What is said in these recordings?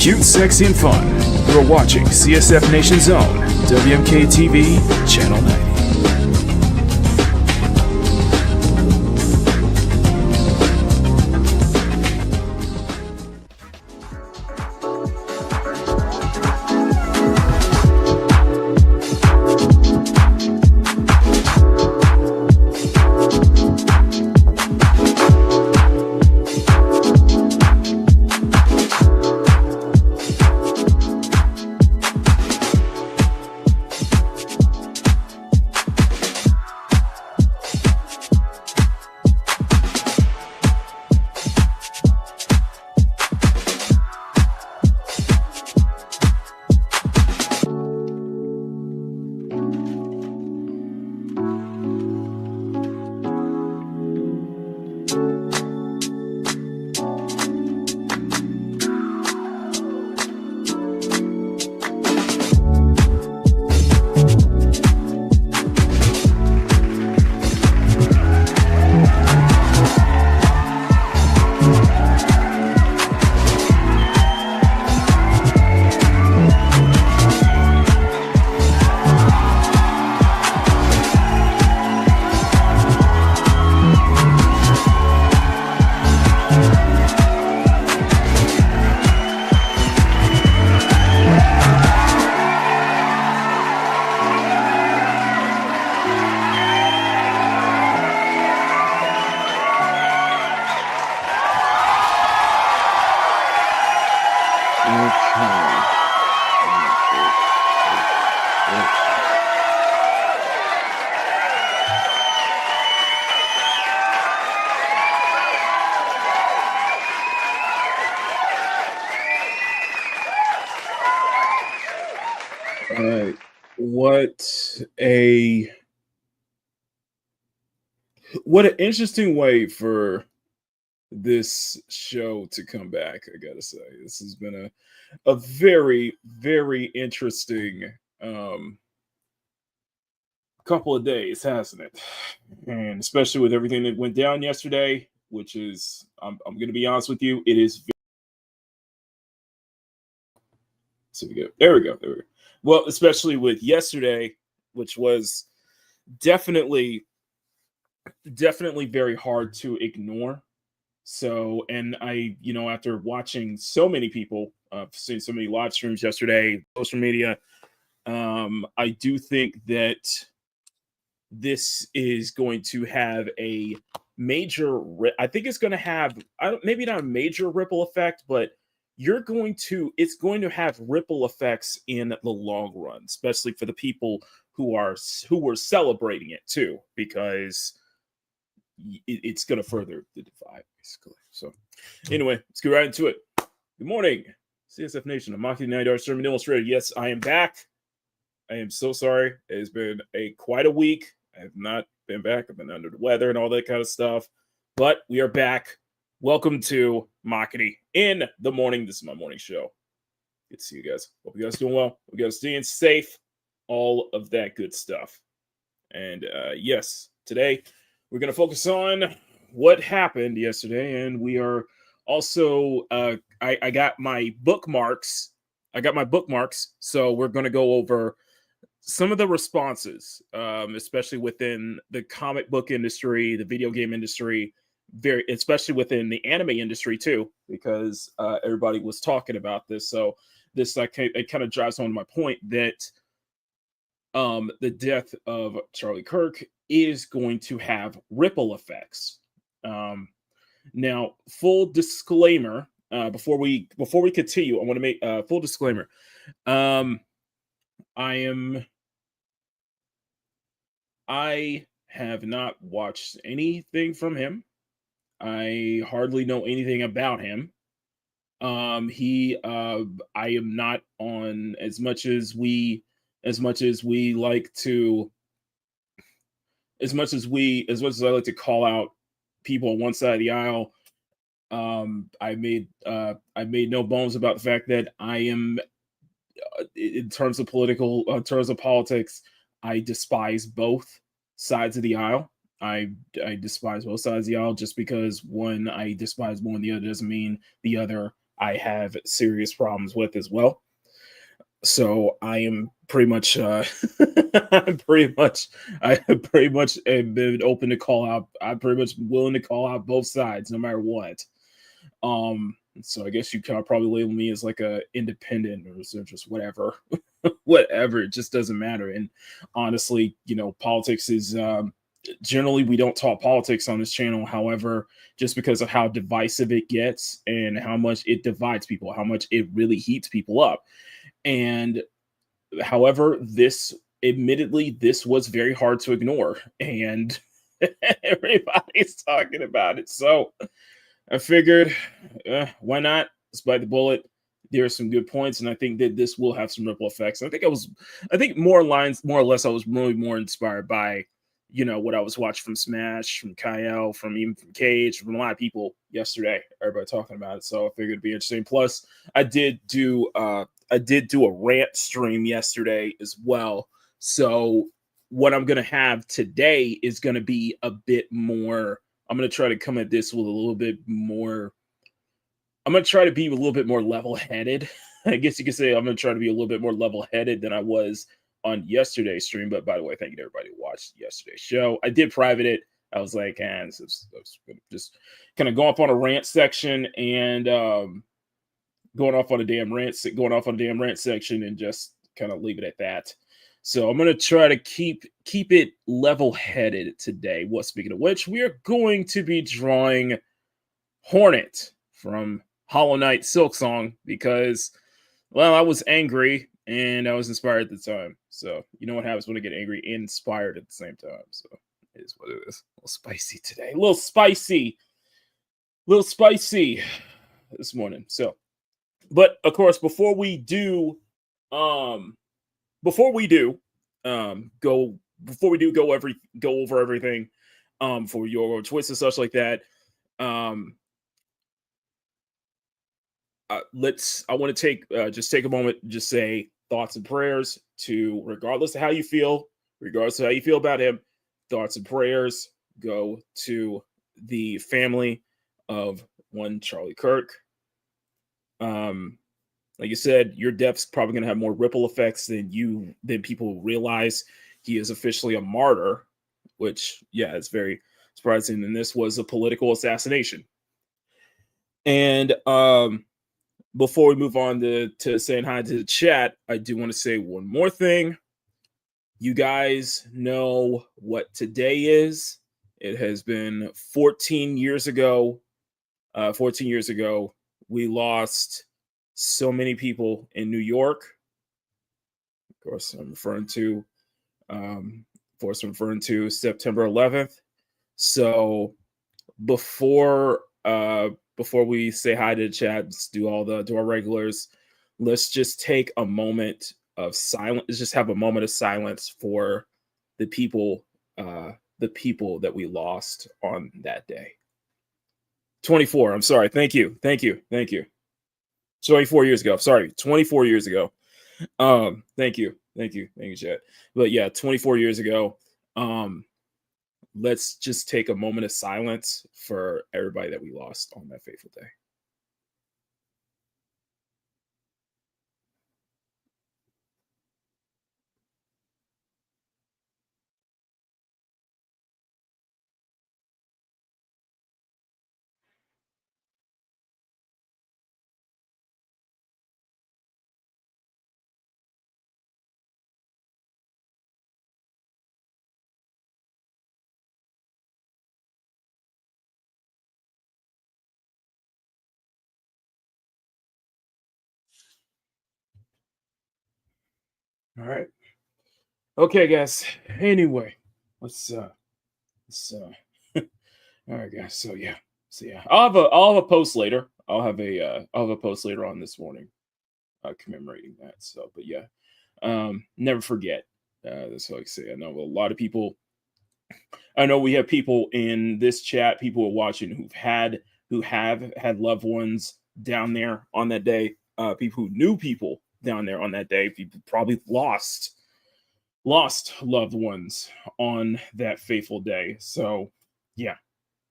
Cute, sexy, and fun. You're watching CSF Nation's own WMK TV, Channel 90. What an interesting way for this show to come back. I gotta say, this has been a very, very interesting couple of days, hasn't it? And especially with everything that went down yesterday, which is, I'm going to be honest with you, it is. So we go. There we go. Well, especially with yesterday, which was definitely very hard to ignore. So, and I, after watching so many people, seeing so many live streams yesterday, social media, I do think that this is going to have a major, I think it's going to have, maybe not a major ripple effect, but it's going to have ripple effects in the long run, especially for the people who were celebrating it too, because it's going to further the divide, basically. So anyway, let's get right into it. Good morning, CSF Nation. I'm Makini 90 Sermon Illustrated. Yes, I am back. I am so sorry. It has been quite a week. I have not been back. I've been under the weather and all that kind of stuff. But we are back. Welcome to Makini in the morning. This is my morning show. Good to see you guys. Hope you guys doing well. Hope you guys staying safe. All of that good stuff. And yes, today we're going to focus on what happened yesterday. And we are also, I got my bookmarks. So we're going to go over some of the responses, especially within the comic book industry, the video game industry, especially within the anime industry too, because everybody was talking about this. So this it kind of drives home my point that the death of Charlie Kirk is going to have ripple effects. Now, full disclaimer, before we continue, I want to make a full disclaimer. I have not watched anything from him. I hardly know anything about him. I am not on as much as I like to call out people on one side of the aisle. I made no bones about the fact that I am, in terms of politics, I despise both sides of the aisle. I despise both sides of the aisle. Just because one I despise more than the other doesn't mean the other I have serious problems with as well. So I am pretty much I'm pretty much I pretty much have been open to call out. I'm pretty much willing to call out both sides no matter what. So I guess you can probably label me as like a independent or so just whatever. Whatever, it just doesn't matter. And honestly, politics is generally we don't talk politics on this channel. However, just because of how divisive it gets and how much it divides people, how much it really heats people up. And however, this admittedly, this was very hard to ignore. And everybody's talking about it. So I figured, why not? Despite the bullet, there are some good points, and I think that this will have some ripple effects. I think more or less, I was really more inspired by, what I was watching from Smash, from Kyle, even from Cage, from a lot of people yesterday. Everybody talking about it, so I figured it'd be interesting. Plus, I did do a rant stream yesterday as well. So what I'm gonna have today is gonna be a bit more. I'm going to try to come at this with a little bit more. I'm going to try to be a little bit more level headed. I guess you could say I'm going to try to be a little bit more level headed than I was on yesterday's stream. But by the way, thank you to everybody who watched yesterday's show. I did private it. I was like, this is just kind of go off on a rant section and going off on a damn rant section and just kind of leave it at that. So I'm going to try to keep it level-headed today. Well, speaking of which, we are going to be drawing Hornet from Hollow Knight Silksong because, well, I was angry and I was inspired at the time. So you know what happens when I get angry and inspired at the same time. So it is what it is. A little spicy today. A little spicy this morning. So, but of course, before we do go over everything for your twists and such like that, I want to take a moment, just say thoughts and prayers to, regardless of how you feel about him, thoughts and prayers go to the family of one Charlie Kirk. Like you said, your death's probably going to have more ripple effects than people realize. He is officially a martyr, which, yeah, it's very surprising. And this was a political assassination. And before we move on to saying hi to the chat, I do want to say one more thing. You guys know what today is. It has been 14 years ago. 14 years ago, we lost so many people in New York. Of course, I'm referring to September 11th. So before we say hi to the chat, let's do our regulars. Let's just take a moment of silence. Let's just have a moment of silence for the people that we lost on that day. 24. I'm sorry. Thank you. 24 years ago. Sorry, 24 years ago. Thank you, Chat. But yeah, 24 years ago. Let's just take a moment of silence for everybody that we lost on that fateful day. All right. Okay, guys. Anyway, let's all right, guys. So yeah. I'll have a post later. I'll have a post later on this morning, commemorating that. So, but yeah, never forget. That's what I say. I know a lot of people. I know we have people in this chat, people who are watching who have had loved ones down there on that day. People who knew people down there on that day. People probably lost loved ones on that fateful day. So yeah.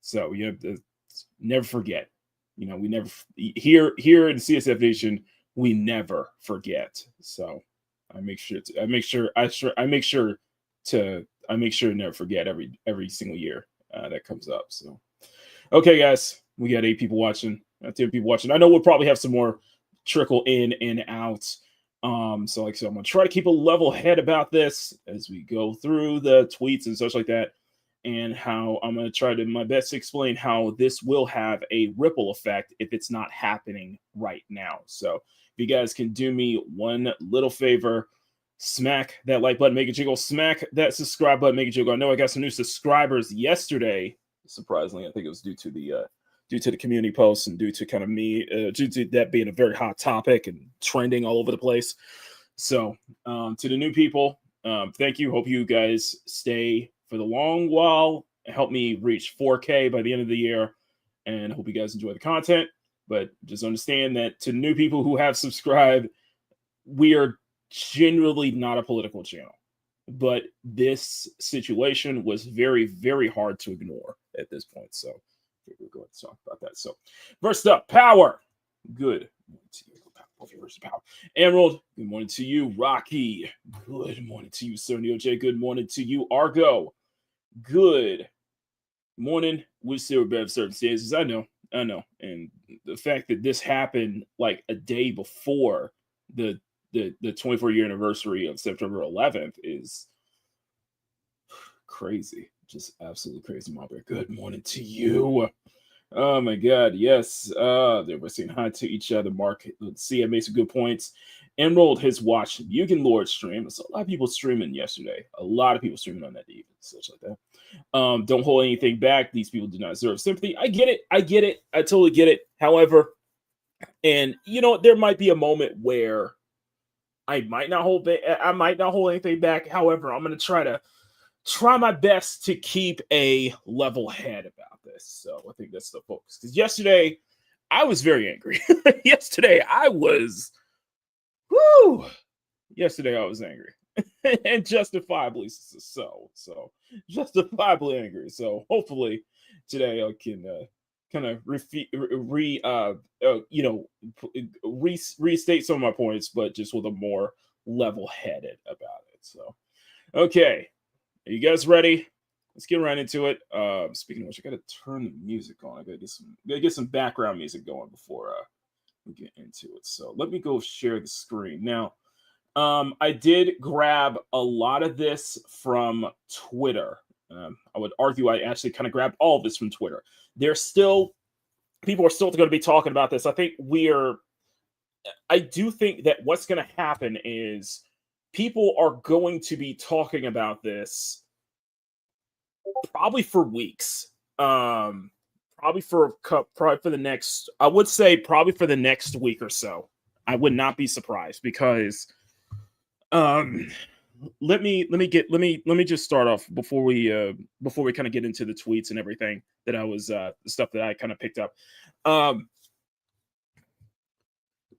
So you have to never forget. we never here in CSF Nation, we never forget. So I make sure to never forget every single year that comes up. So okay, guys, we got 8 people watching, 10 people watching. I know we'll probably have some more trickle in and out. So like I said, I'm gonna try to keep a level head about this as we go through the tweets and such like that, and how I'm gonna try to my best to explain how this will have a ripple effect if it's not happening right now. So if you guys can do me one little favor, smack that like button, make it jiggle, smack that subscribe button, make it jiggle. I know I got some new subscribers yesterday. Surprisingly, I think it was due to the community posts and due to kind of me, due to that being a very hot topic and trending all over the place. So to the new people, thank you. Hope you guys stay for the long while. Help me reach 4K by the end of the year, and I hope you guys enjoy the content. But just understand that to new people who have subscribed, we are generally not a political channel, but this situation was very, very hard to ignore at this point. So we'll go ahead and talk about that. So first up, Power. Good morning to you. Power. Emerald, good morning to you. Rocky, good morning to you. Sir Neo-J, good morning to you. Argo, good morning. With still better circumstances. I know. And the fact that this happened like a day before the 24-year anniversary of September 11th is crazy. Just absolutely crazy, Margaret. Good morning to you. Oh my God, yes. They were saying hi to each other. Mark, let's see, I made some good points. Emerald has watched Mugen Lord stream. There's a lot of people streaming yesterday. A lot of people streaming on that day, such like that. Don't hold anything back. These people do not deserve sympathy. I get it. I totally get it. However, and there might be a moment where I might not hold anything back. However, I'm going to try my best to keep a level head about this. So I think that's the focus. Because yesterday, I was very angry. Yesterday, I was angry. And justifiably so. So justifiably angry. So hopefully today I can kind of restate some of my points, but just with a more level-headed about it. So, okay, are you guys ready? Let's get right into it. Speaking of which, I got to turn the music on. I got to get some background music going before we get into it. So let me go share the screen now. I did grab a lot of this from Twitter. I would argue I actually kind of grabbed all of this from Twitter. People are still going to be talking about this. I do think that what's going to happen is people are going to be talking about this probably for weeks. Probably for the next, I would say probably for the next week or so. I would not be surprised because let me just start off before we kind of get into the tweets and everything that I was the stuff that I kind of picked up.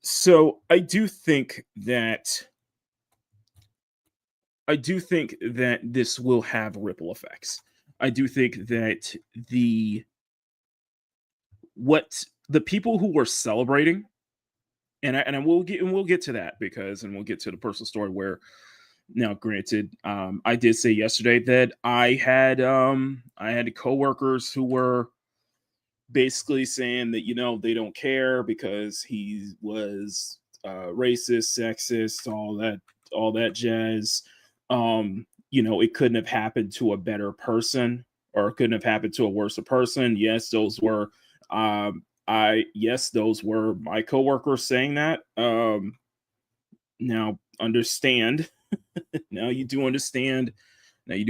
So I do think that this will have ripple effects. I do think that the people who were celebrating, and we'll get to that and we'll get to the personal story where, now granted, I did say yesterday that I had coworkers who were basically saying that they don't care because he was racist, sexist, all that jazz. It couldn't have happened to a better person, or it couldn't have happened to a worse person. Yes, those were those were my coworkers saying that. Now understand. Now you do understand. I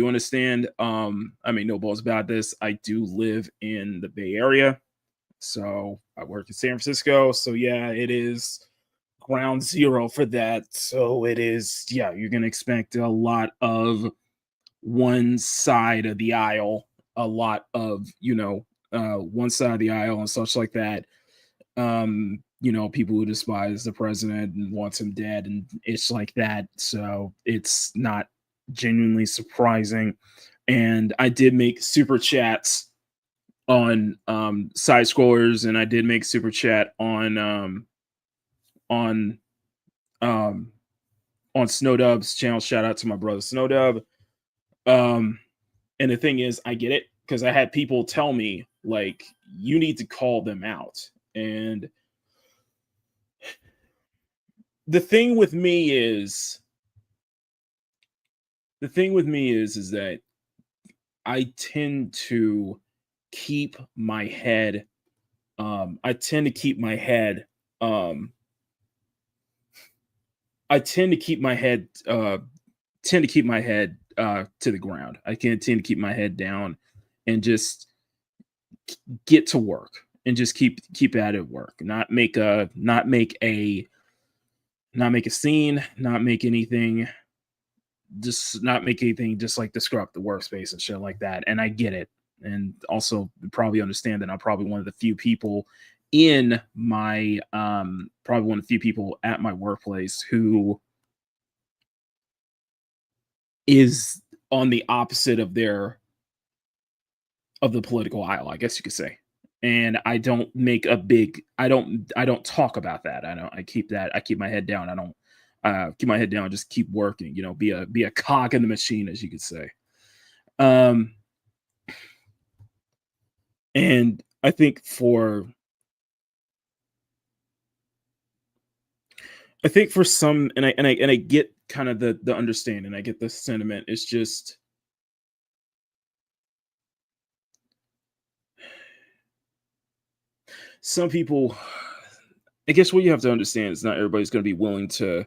mean, no balls about this. I do live in the Bay Area, so I work in San Francisco. So yeah, it is ground zero for that. So it is, yeah, you're gonna expect a lot of one side of the aisle, a lot of one side of the aisle and such like that. People who despise the president and wants him dead, and it's like that. So it's not genuinely surprising. And I did make super chats on side scrollers, and I did make super chat on um on Snowdub's channel. Shout out to my brother Snowdub. Um, and the thing is, I get it because I had people tell me like you need to call them out. And the thing with me is is that I tend to keep my head I tend to keep my head um I tend to keep my head to the ground. I can tend to keep my head down and just get to work and just keep at it work. Not make a scene, not make anything, just not make anything just like disrupt the workspace and shit like that. And I get it. And also probably understand that I'm probably one of the few people in my probably one of the few people at my workplace who is on the opposite of the political aisle, I guess you could say. And I don't make a big I don't talk about that. I keep my head down. I don't keep my head down, just keep working, be a cog in the machine, as you could say. Um and I think for some, and I get kind of the understanding, I get the sentiment. It's just some people, I guess what you have to understand is not everybody's going to be willing to,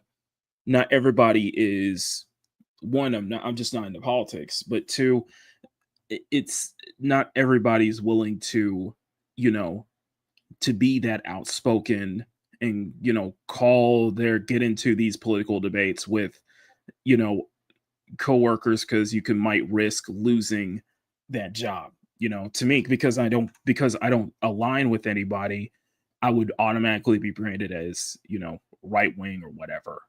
not everybody is, one, I'm just not into politics, but two, it's not everybody's willing to, you know, to be that outspoken and, get into these political debates with, you know, coworkers, because you can might risk losing that job. To me, because I don't align with anybody, I would automatically be branded as, right wing or whatever.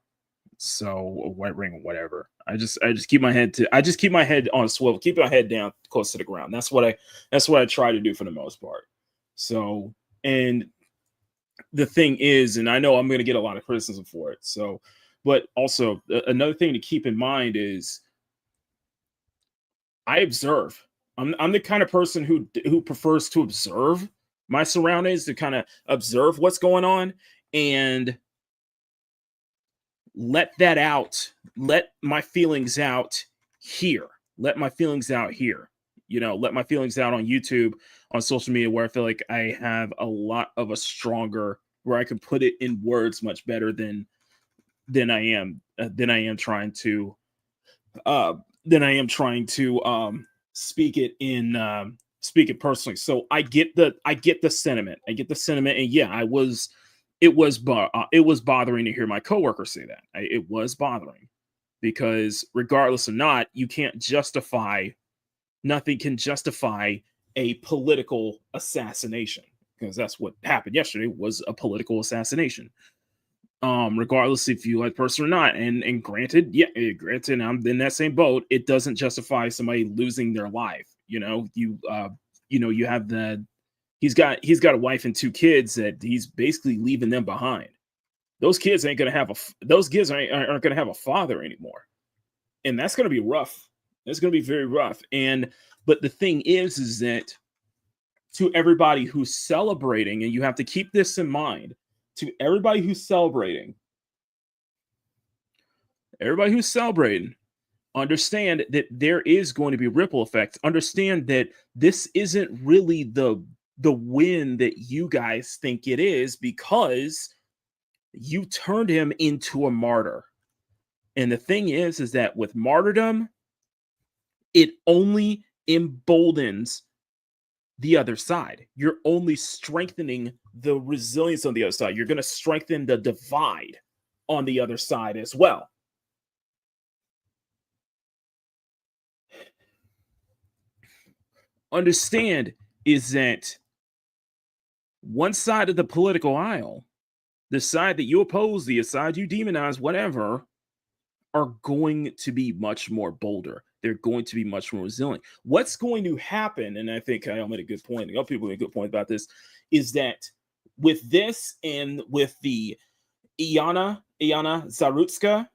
So, or right wing or whatever. I just keep my head on a swivel, keep my head down close to the ground. That's what I try to do for the most part. So, and the thing is, and I know I'm going to get a lot of criticism for it. So, but also another thing to keep in mind is I observe. I'm the kind of person who prefers to observe my surroundings, to kind of observe what's going on and let that out, let my feelings out here. Let my feelings out here. Let my feelings out on YouTube, on social media, where I feel like I have a lot of a stronger, where I can put it in words much better than I am trying to uh speak it in speak it personally. So I get the sentiment. I get the sentiment, and yeah, it was bothering to hear my coworker say that. It was bothering, because regardless or not, you can't justify, nothing can justify a political assassination, because that's what happened yesterday, was a political assassination. Regardless if you like the person or not. And granted, yeah, granted, I'm in that same boat. It doesn't justify somebody losing their life. You have the he's got a wife and two kids that he's basically leaving them behind. Those kids ain't gonna have those kids aren't gonna have a father anymore, and that's gonna be rough. It's gonna be very rough. And but the thing is that, to everybody who's celebrating, and you have to keep this in mind, to everybody who's celebrating, understand that there is going to be ripple effects. Understand that this isn't really the win that you guys think it is, because you turned him into a martyr. And the thing is that with martyrdom, it only emboldens the other side. You're only strengthening the resilience on the other side. You're going to strengthen the divide on the other side as well. Understand is that one side of the political aisle, the side that you oppose, the side you demonize, whatever, are going to be much more bolder. they're going to be much more resilient. What's going to happen, and I think Kyle made a good point, and other people made a good point about this, is that with this and with the Iana Zarutska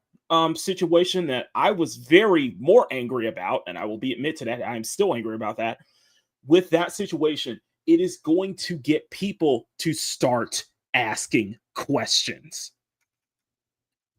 situation that I was very more angry about, and I will be admit to that, I'm still angry about that. With that situation, it is going to get people to start asking questions.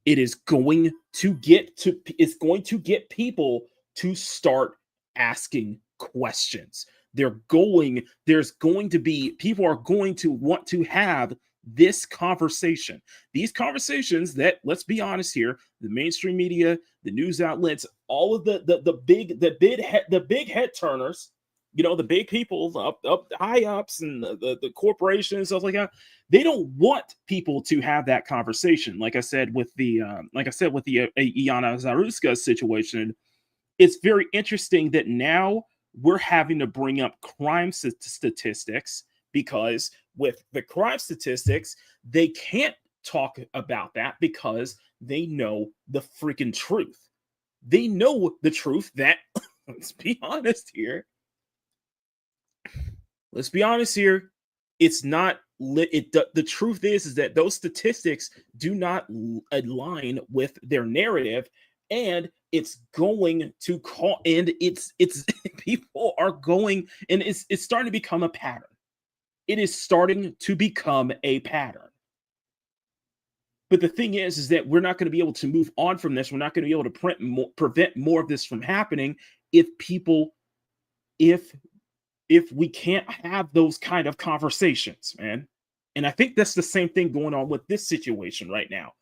It's going to get people to start asking questions. There's going to be people are going to want to have this conversation. These conversations that, let's be honest here, the mainstream media, the news outlets, all of the big head turners, the big people up high ups and the corporations and stuff like that, they don't want people to have that conversation. Like I said with the Iana Zaruska situation, it's very interesting that now we're having to bring up crime statistics, because with the crime statistics, they can't talk about that because they know the freaking truth. They know the truth that, let's be honest here, it's not the truth is that those statistics do not align with their narrative, and it's going to call, and it's people are going, and it's starting to become a pattern. It is starting to become a pattern. But the thing is that we're not going to be able to move on from this. We're not going to be able to prevent more of this from happening if we can't have those kind of conversations, man. And I think that's the same thing going on with this situation right now.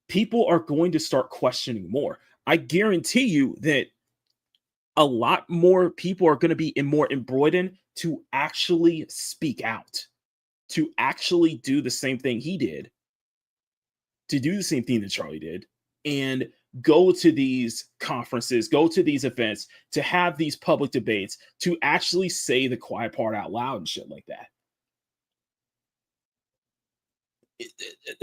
People are going to start questioning more. I guarantee you that a lot more people are going to be more embroidered to actually speak out, to actually do the same thing he did, to do the same thing that Charlie did, and go to these conferences, go to these events, to have these public debates, to actually say the quiet part out loud and shit like that.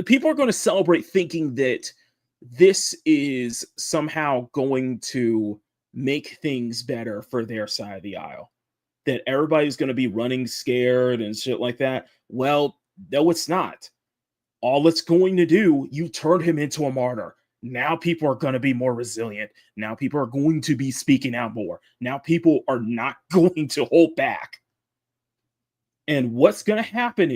People are going to celebrate thinking that this is somehow going to make things better for their side of the aisle, that everybody's going to be running scared and shit like that. Well, no, it's not. All it's going to do, you turn him into a martyr. Now people are going to be more resilient. Now people are going to be speaking out more. Now people are not going to hold back. And what is going to happen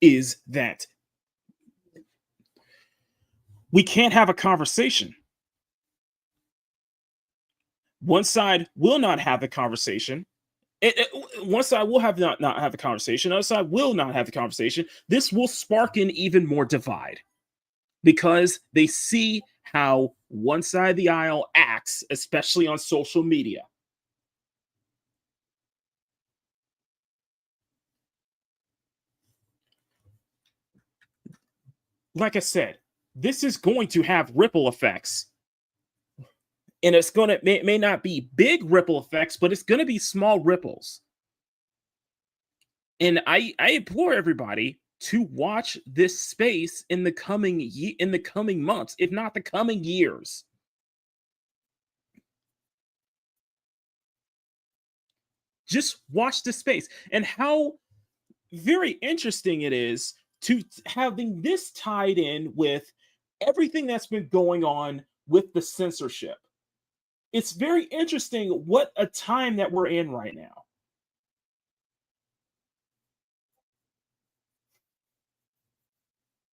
is that we can't have a conversation. One side will not have the conversation. One side will not have the conversation. The other side will not have the conversation. This will spark an even more divide, because they see how one side of the aisle acts, especially on social media. Like I said, this is going to have ripple effects. And it's going to may not be big ripple effects, but it's going to be small ripples. And I implore everybody to watch this space in the coming months, if not the coming years. Just watch the space, and how very interesting it is to having this tied in with everything that's been going on with the censorship. It's very interesting what a time that we're in right now.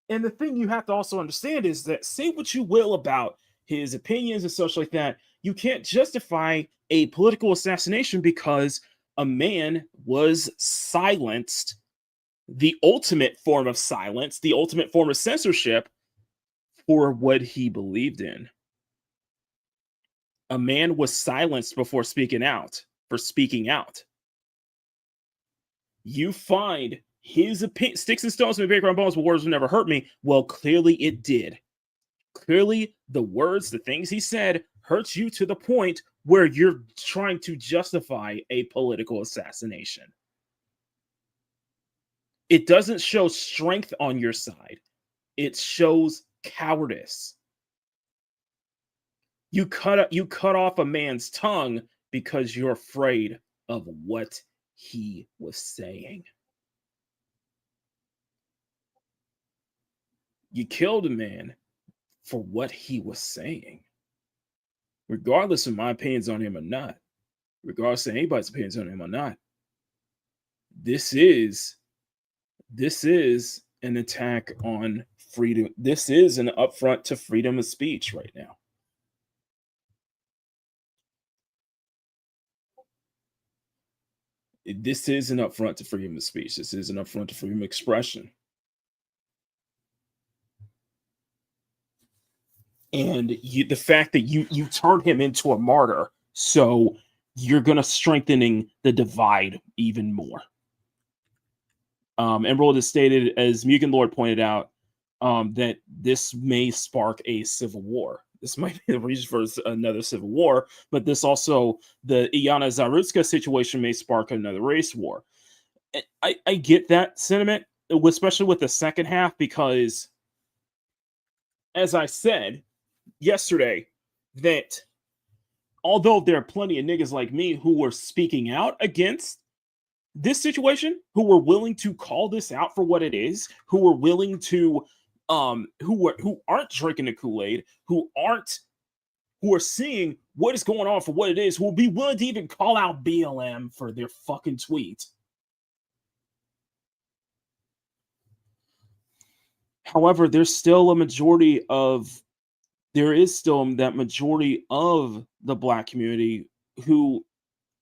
And the thing you have to also understand is that, say what you will about his opinions and such like that, you can't justify a political assassination because a man was silenced, the ultimate form of silence, the ultimate form of censorship, for what he believed in. A man was silenced before speaking out, for speaking out. You find his opinion, sticks and stones may break my bones, but words will never hurt me. Well, clearly it did. Clearly, the words, the things he said, hurts you to the point where you're trying to justify a political assassination. It doesn't show strength on your side. It shows cowardice. You cut off a man's tongue because you're afraid of what he was saying. You killed a man for what he was saying, regardless of my opinions on him or not, regardless of anybody's opinions on him or not. This is an attack on freedom. This is an upfront to freedom of speech right now. This is an upfront to freedom of speech. This is an upfront to freedom of expression. And the fact that you turned him into a martyr, so you're gonna strengthening the divide even more. Emerald has stated, as Mugen Lord pointed out, that this may spark a civil war. This might be the reason for another civil war, but this also, the Iana Zarutska situation may spark another race war. I get that sentiment, especially with the second half, because, as I said yesterday, that although there are plenty of niggas like me who were speaking out against this situation, who were willing to call this out for what it is, who were willing to who aren't drinking the Kool-Aid, who are seeing what is going on for what it is, who will be willing to even call out BLM for their fucking tweet. However, there is still that majority of the Black community who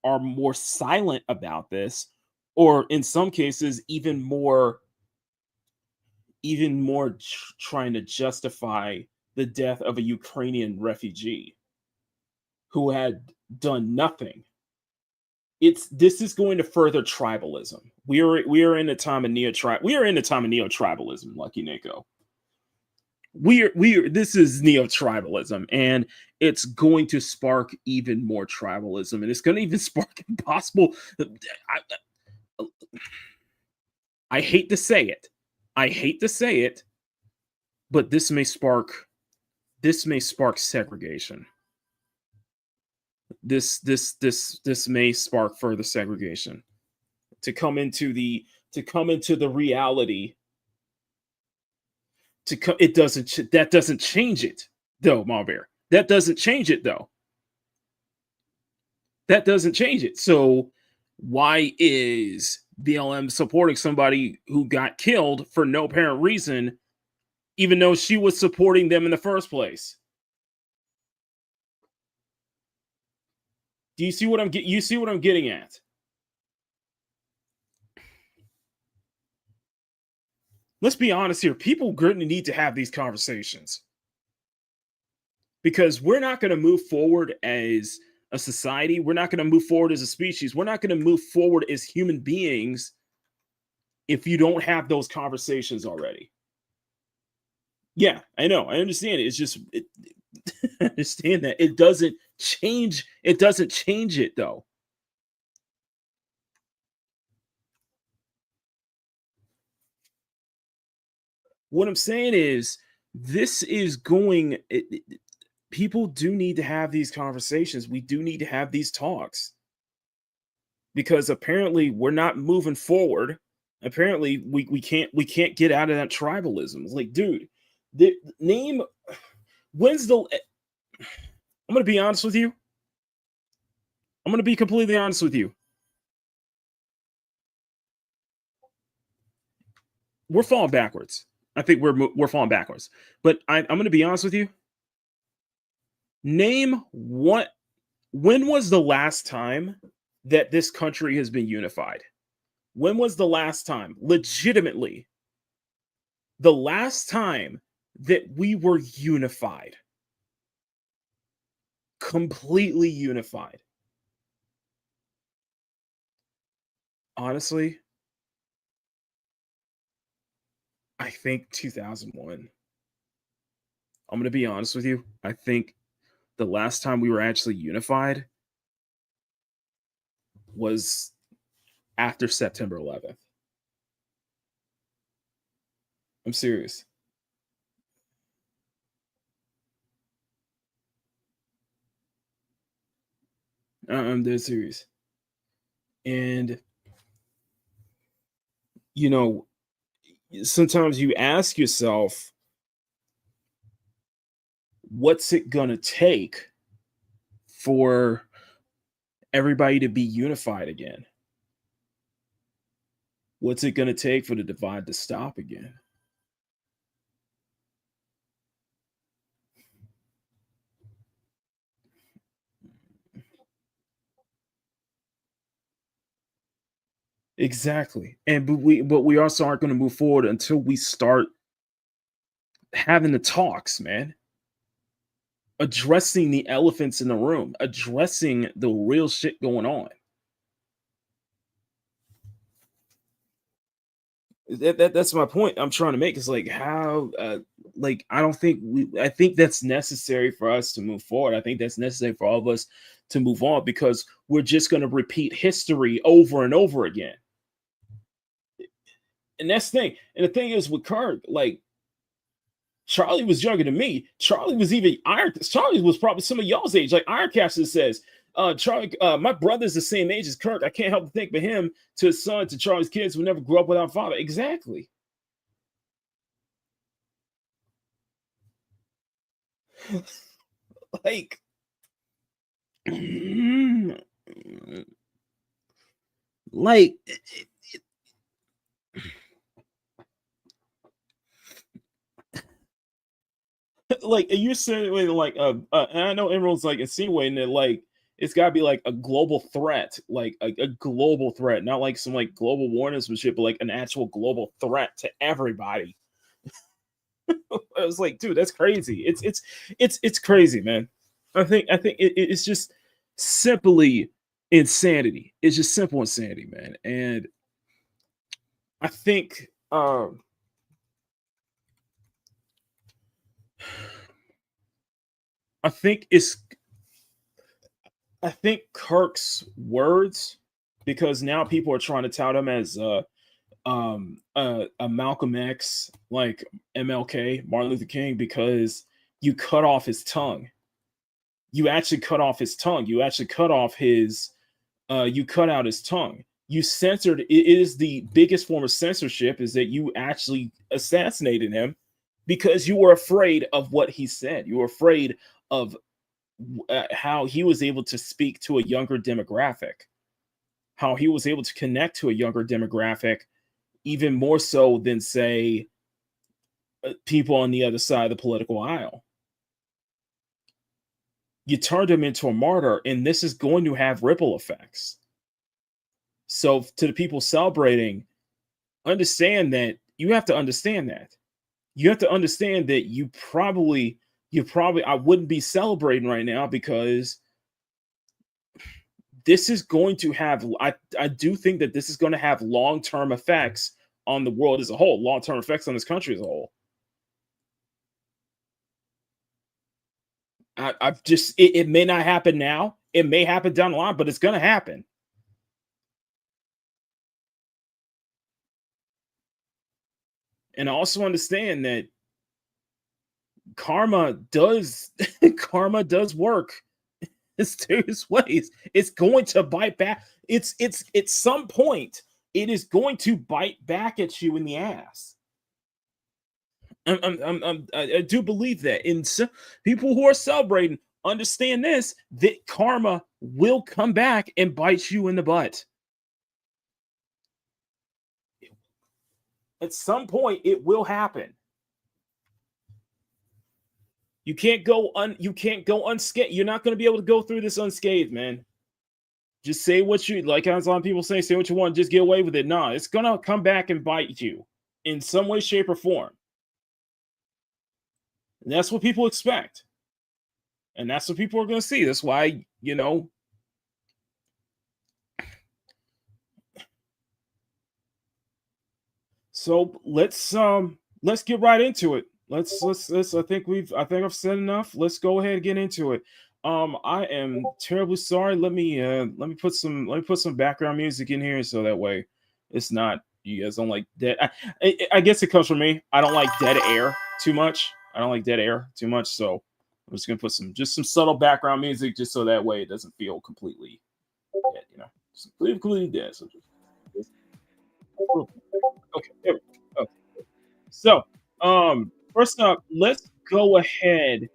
are more silent about this, or in some cases even more trying to justify the death of a Ukrainian refugee who had done nothing. This is going to further tribalism. We are in a time of neo-tribalism, Lucky Nico. This is neo-tribalism, and it's going to spark even more tribalism, and it's going to even spark impossible. I hate to say it. But this may spark segregation. This may spark further segregation to come into the reality. That doesn't change it though, Marbear. That doesn't change it though. That doesn't change it. So why is BLM supporting somebody who got killed for no apparent reason, even though she was supporting them in the first place? Do you see what I'm getting at? Let's be honest here. People really need to have these conversations, because we're not going to move forward as a society. We're not going to move forward as a species. We're not going to move forward as human beings if you don't have those conversations already. Yeah, I know. I understand it. It's just, I understand that it doesn't change. It doesn't change it though. What I'm saying is, this is going. People do need to have these conversations. We do need to have these talks, because apparently we're not moving forward. Apparently we can't get out of that tribalism. It's like, dude, the name. When's the? I'm gonna be honest with you. I'm gonna be completely honest with you. We're falling backwards. I think we're falling backwards. But I'm going to be honest with you. Name what? When was the last time that this country has been unified? When was the last time, legitimately, the last time that we were unified? Completely unified. Honestly, I think 2001. I'm going to be honest with you. I think the last time we were actually unified was after September 11th. I'm serious. I'm dead serious. And you know, sometimes you ask yourself, what's it gonna take for everybody to be unified again? What's it gonna take for the divide to stop again? Exactly. And but we also aren't going to move forward until we start having the talks, man. Addressing the elephants in the room, addressing the real shit going on. That's my point I'm trying to make. It's like how like I don't think I think that's necessary for us to move forward. I think that's necessary for all of us to move on because we're just going to repeat history over and over again. And that's the thing. And the thing is with Kirk, like Charlie was younger than me. Charlie was even Iron. Charlie was probably some of y'all's age. Like Ironcaster says, Charlie, my brother's the same age as Kirk. I can't help but think of him to his son, to Charlie's kids who never grew up without a father. Exactly. Like, like, like you're saying, like, and I know Emerald's like insinuating that, like, it's got to be like a global threat, like a global threat, not like some like global warning some shit, but like an actual global threat to everybody. I was like, dude, that's crazy. It's crazy, man. I think it's just simply insanity. It's just simple insanity, man. And I think I think it's I think Kirk's words, because now people are trying to tout him as a Malcolm X, like MLK, Martin Luther King, because you cut off his tongue. You actually cut off his tongue. You actually cut off his you cut out his tongue. You censored. It is the biggest form of censorship, is that you actually assassinated him because you were afraid of what he said. You were afraid of how he was able to speak to a younger demographic, how he was able to connect to a younger demographic, even more so than, say, people on the other side of the political aisle. You turned him into a martyr, and this is going to have ripple effects. So, to the people celebrating, understand that you have to understand that. You have to understand that I wouldn't be celebrating right now because this is going to have, I do think that this is going to have long-term effects on the world as a whole, long-term effects on this country as a whole. I've just, it may not happen now. It may happen down the line, but it's going to happen. And I also understand that karma does karma does work mysterious ways. It's going to bite back. It's at some point it is going to bite back at you in the ass. I do believe that. And so, people who are celebrating understand this, that karma will come back and bite you in the butt. At some point, it will happen. You can't go unscathed. You're not going to be able to go through this unscathed, man. Just say what you like. As a lot of people say what you want, just get away with it. Nah, it's gonna come back and bite you in some way, shape, or form. And that's what people expect. And that's what people are gonna see. That's why, so let's get right into it. Let's I think I've said enough. Let's go ahead and get into it. I am terribly sorry. Let me put some background music in here so that way it's not, you guys don't like dead. I guess it comes from me. I don't like dead air too much. I don't like dead air too much. So I'm just gonna put some subtle background music just so that way it doesn't feel completely Yeah, just completely dead. So okay, there we go. Okay. So, first up, let's go ahead.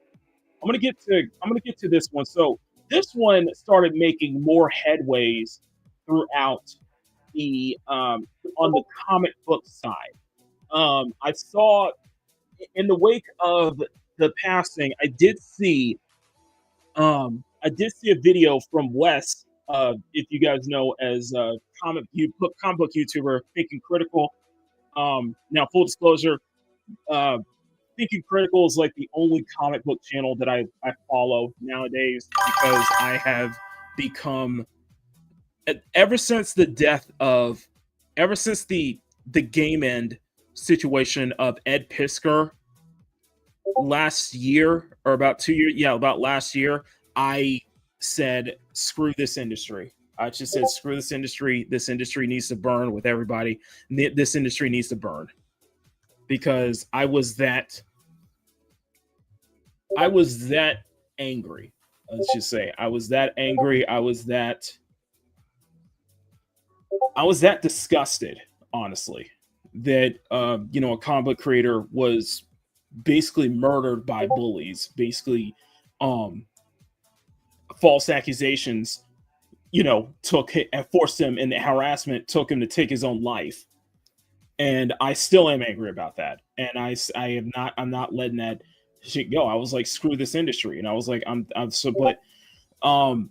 I'm gonna get to this one. So this one started making more headways throughout the on the comic book side. I saw in the wake of the passing, I did see a video from Wes, if you guys know, as comic book YouTuber Thinking Critical. Now, full disclosure, uh, Thinking Critical is like the only comic book channel that I follow nowadays because I have become ever since the death of ever since the game end situation of Ed Pisker last year or about 2 years, yeah, about last year, I said screw this industry. I just said screw this industry. This industry needs to burn with everybody. This industry needs to burn because I was that angry. Let's just say I was that angry. I was that disgusted, honestly, that a comic book creator was basically murdered by bullies, basically um false accusations, took and forced him, and the harassment took him to take his own life. And I still am angry about that. And I am not I'm not letting that shit go. I was like, screw this industry. And I was like, I'm so but um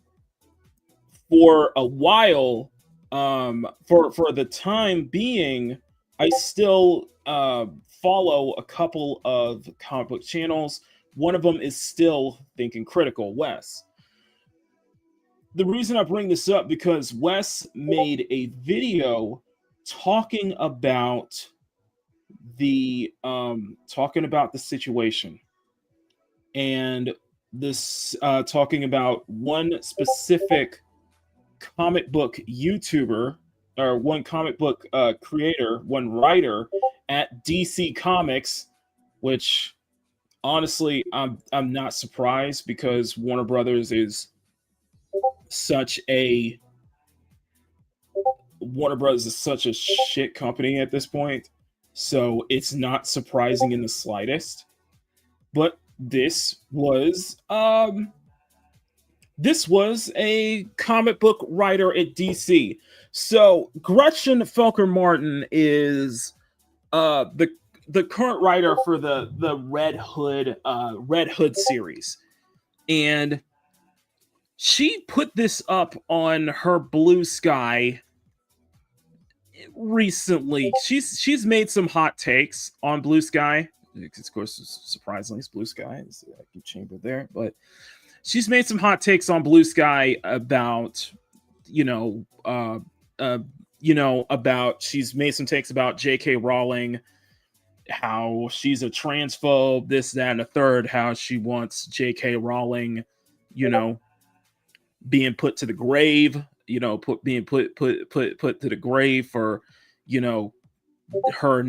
for a while, for the time being, I still follow a couple of comic book channels. One of them is still Thinking Critical, Wes. The reason I bring this up because Wes made a video talking about the situation, and this talking about one specific comic book YouTuber, or one comic book creator, one writer at DC Comics, which honestly I'm not surprised because Warner Brothers is such a Warner Brothers is such a shit company at this point. So it's not surprising in the slightest. But this was a comic book writer at DC. So Gretchen Felker Martin is the current writer for the Red Hood series, and she put this up on her Blue Sky recently. She's made some hot takes on Blue Sky. Of course, surprisingly, it's Blue Sky. It's a vacuum chamber there, but she's made some hot takes on Blue Sky about, you know, about she's made some takes about J.K. Rowling, how she's a transphobe, this, that, and a third, how she wants J.K. Rowling, you know, being put to the grave, being put to the grave for, you know, her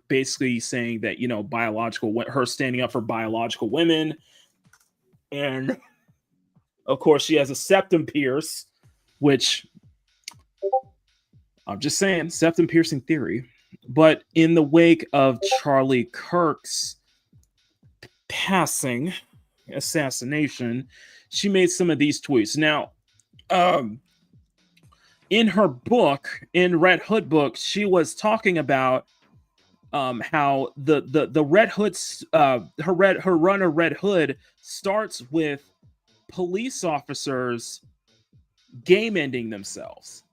basically saying that, her standing up for biological women. And of course, she has a septum pierce, which I'm just saying, septum piercing theory. But in the wake of Charlie Kirk's passing, assassination, she made some of these tweets. Now, in her book, in Red Hood book, she was talking about how the Red Hood's her run of Red Hood starts with police officers game ending themselves.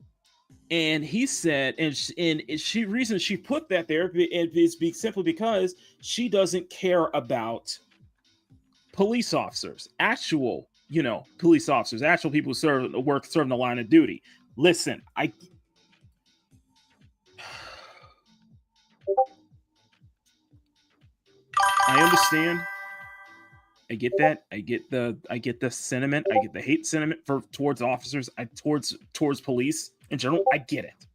And he said, and she reason she put that there is simply because she doesn't care about police officers, actual, police officers, actual people who serving the line of duty. Listen, I understand. I get that. I get the sentiment. I get the hate sentiment towards officers. Towards police in general. I get it.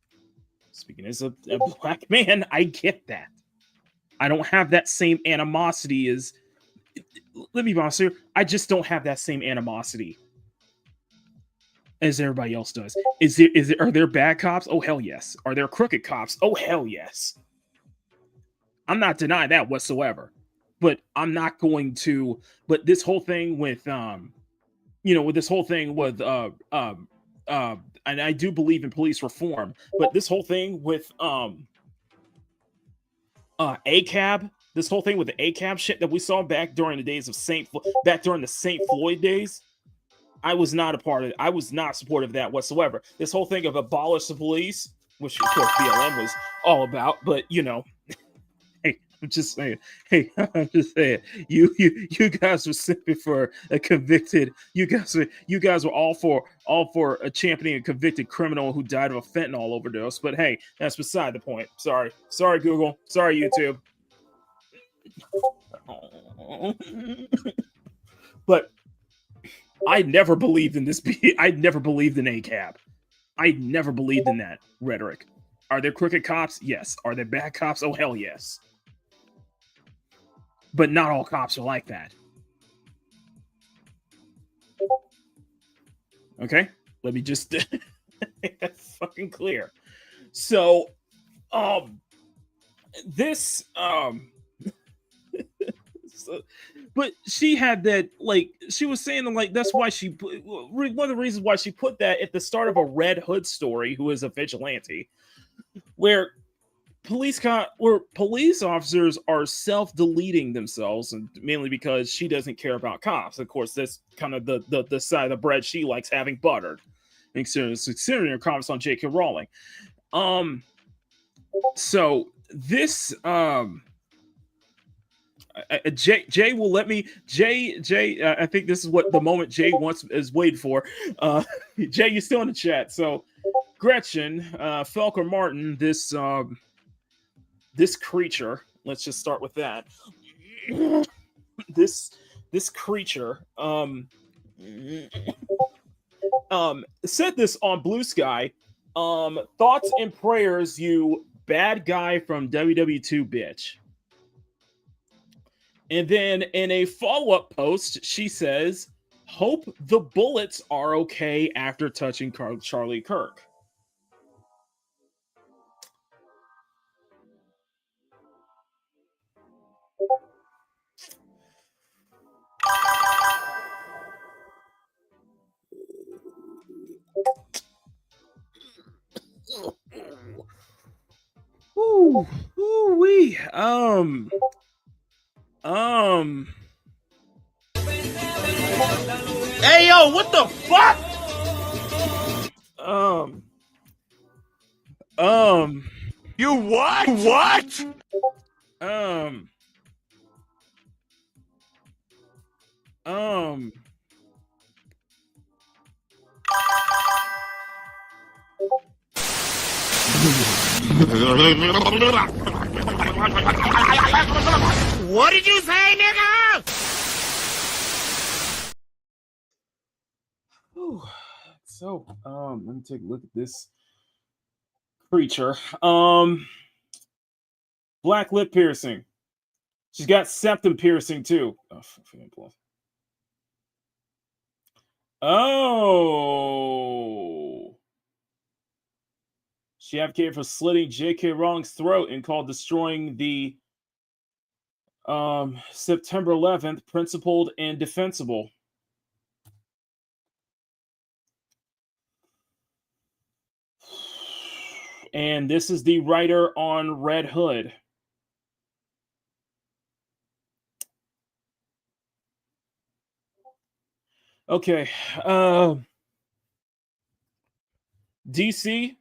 Speaking as a black man, I get that. I don't have that same animosity as. Let me be honest here. I just don't have that same animosity as everybody else does. Are there bad cops? Oh hell yes. Are there crooked cops? Oh hell yes. I'm not denying that whatsoever. But I'm not going to. But this whole thing with with this whole thing with and I do believe in police reform, but this whole thing with ACAB, this whole thing with the ACAB shit that we saw back during the days of back during the St. Floyd days, I was not a part of it. I was not supportive of that whatsoever. This whole thing of abolish the police, which of course BLM was all about, but hey, I'm just saying. Hey, I'm just saying. You guys were simply for a convicted. You guys were all for a championing a convicted criminal who died of a fentanyl overdose. But hey, that's beside the point. Sorry, Google. Sorry, YouTube. But I never believed in this. I never believed in ACAB. I never believed in that rhetoric. Are there crooked cops? Yes. Are there bad cops? Oh hell yes. But not all cops are like that. Okay, let me just make that fucking clear. So, this but she had that, like, she was saying that, like, that's why one of the reasons why she put that at the start of a Red Hood story, who is a vigilante, where police officers are self-deleting themselves, and mainly because she doesn't care about cops. Of course, that's kind of the side of the bread she likes having buttered, considering her comments on J.K. Rowling. So this Jay will let me. Jay, I think this is what the moment Jay is waiting for. Jay, you're still in the chat. So Gretchen, Felker Martin, this creature. Let's just start with that. This creature said this on Blue Sky. Thoughts and prayers, you bad guy from WW2 bitch. And then in a follow-up post, she says, hope the bullets are okay after touching Charlie Kirk. Ooh, wee. Hey yo, what the fuck? You what? What? What did you say, nigga? So, let me take a look at this creature. Black lip piercing. She's got septum piercing too. Oh. She advocated for slitting J.K. Rowling's throat and called destroying the September 11th principled and defensible. And this is the writer on Red Hood. Okay. DC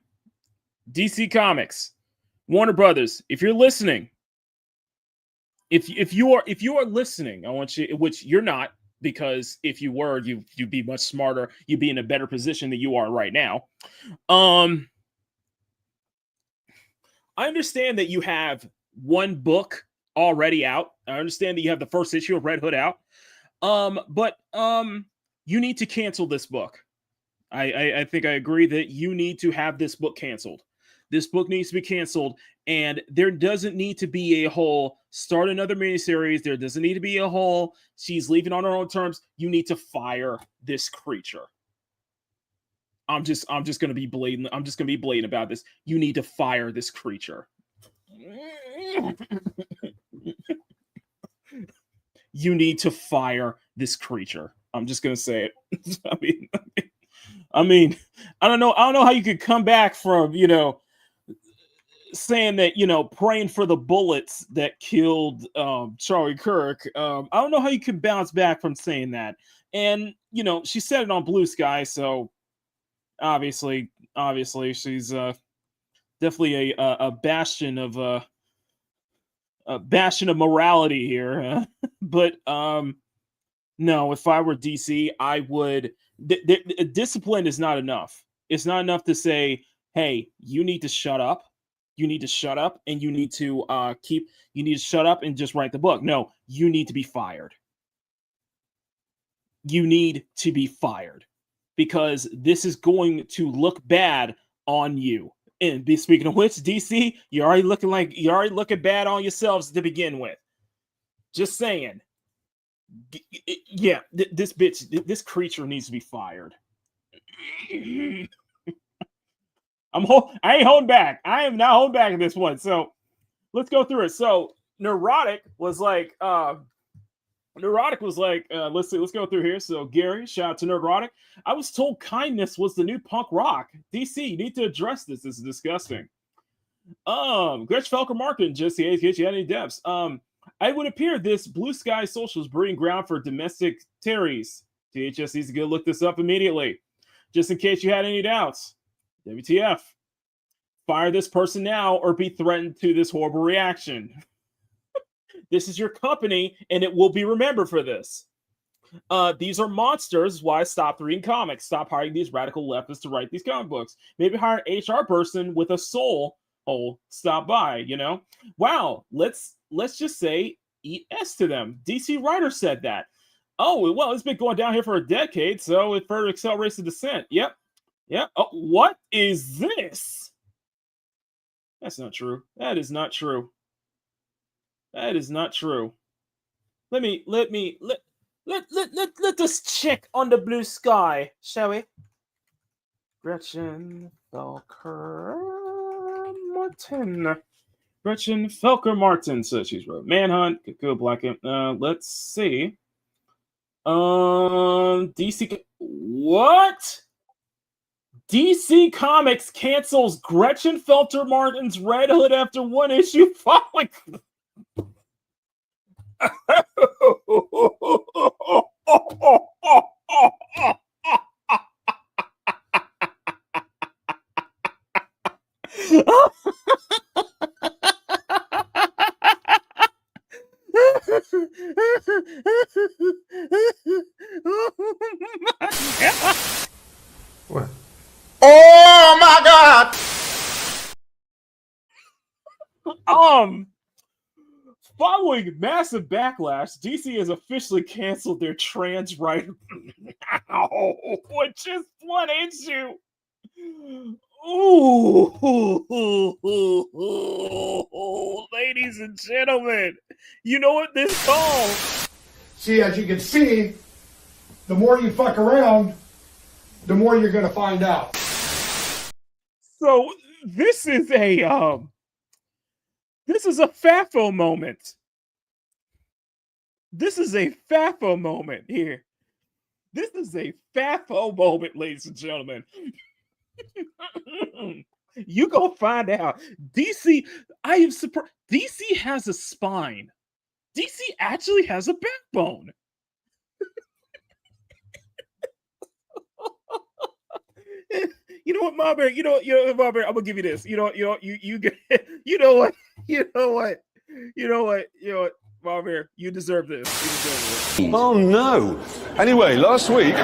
Comics, Warner Brothers, if you're listening, if you are listening, I want you, which you're not, because if you were, you'd be much smarter, you'd be in a better position than you are right now. I understand that you have one book already out. I understand that you have the first issue of Red Hood out. But you need to cancel this book. I think I agree that you need to have this book canceled. This book needs to be canceled, and there doesn't need to be a whole start another miniseries. There doesn't need to be a whole she's leaving on her own terms. You need to fire this creature. I'm just gonna be blatant. I'm just gonna be blatant about this. You need to fire this creature. You need to fire this creature. I'm just gonna say it. I mean, I don't know how you could come back from, saying that, praying for the bullets that killed Charlie Kirk. I don't know how you could bounce back from saying that. And, she said it on Blue Sky, so obviously she's definitely a bastion of morality here. But no, if I were DC, I would. Discipline is not enough. It's not enough to say, "Hey, you need to shut up. You need to shut up, and you need to You need to shut up and just write the book." No, you need to be fired. You need to be fired because this is going to look bad on you. And speaking of which, DC, you're already looking bad on yourselves to begin with. Just saying. Yeah, this creature needs to be fired. I ain't holding back. I am not holding back at this one. So let's go through it. So Neurotic was like, let's go through here. So Gary, shout out to Neurotic. I was told kindness was the new punk rock. DC, you need to address this. This is disgusting. Gretch Falcon Martin, just in case you had any depths. I would appear this Blue Sky Social is breeding ground for domestic terries. THS needs to go look this up immediately. Just in case you had any doubts. WTF. Fire this person now or be threatened to this horrible reaction. This is your company and it will be remembered for this. These are monsters. Why stop reading comics? Stop hiring these radical leftists to write these comic books. Maybe hire an HR person with a soul hole. Stop by, Wow, let's just say eat S to them. DC writer said that. Oh, well, it's been going down here for a decade, so it further accelerates the descent. Yep. Oh, what is this? That's not true. That is not true. That is not true. Let us check on the Blue Sky, shall we? Gretchen Felker Martin. So she's wrote Manhunt, Cuckoo, Black. Let's see. DC. What? DC Comics cancels Gretchen Felter Martin's Red Hood after one issue following. What? Oh my God! Following massive backlash, DC has officially canceled their trans writer. With just one issue. Ooh, ladies and gentlemen, you know what this calls? See, as you can see, the more you fuck around, the more you're going to find out. So this is a FAFO moment. This is a FAFO moment here. This is a FAFO moment, ladies and gentlemen. You go find out. DC, I am surprised. DC has a spine. DC actually has a backbone. You know what, Marbury? Marbury, I'm gonna give you this. You know what, Marbury, you deserve this. Oh no. Anyway, last week.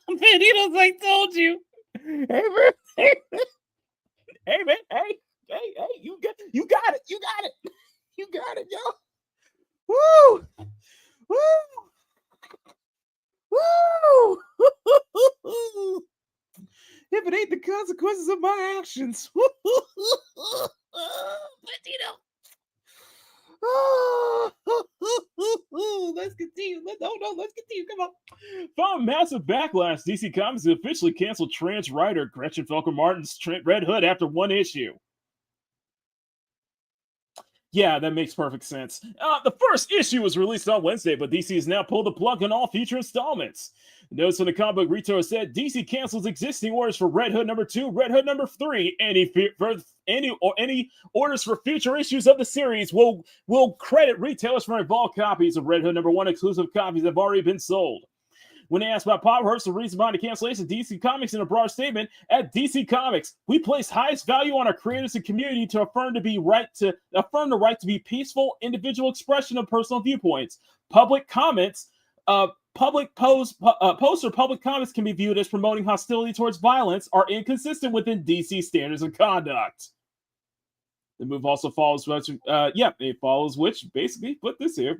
Vanitas, I told you. Hey man, hey, you got it, yo. Woo! If it ain't the consequences of my actions. Tarantino. Oh, let's continue. Let's continue. Come on. Following massive backlash, DC Comics officially canceled trans writer Gretchen Felker Martin's Red Hood after one issue. Yeah, that makes perfect sense. The first issue was released on Wednesday, but DC has now pulled the plug on all future installments. Notice from the comic book retailer said DC cancels existing orders for Red Hood number 2, Red Hood number 3. Any orders for future issues of the series will credit retailers for involved copies of Red Hood number 1. Exclusive copies have already been sold. When they asked about Pop Hurts, the reason behind the cancellation, DC Comics in a broad statement, at DC Comics, we place highest value on our creators and community to affirm the right to be peaceful individual expression of personal viewpoints. Public comments, public posts or public comments can be viewed as promoting hostility towards violence are inconsistent within DC standards of conduct. The move also follows, it follows which basically put this here.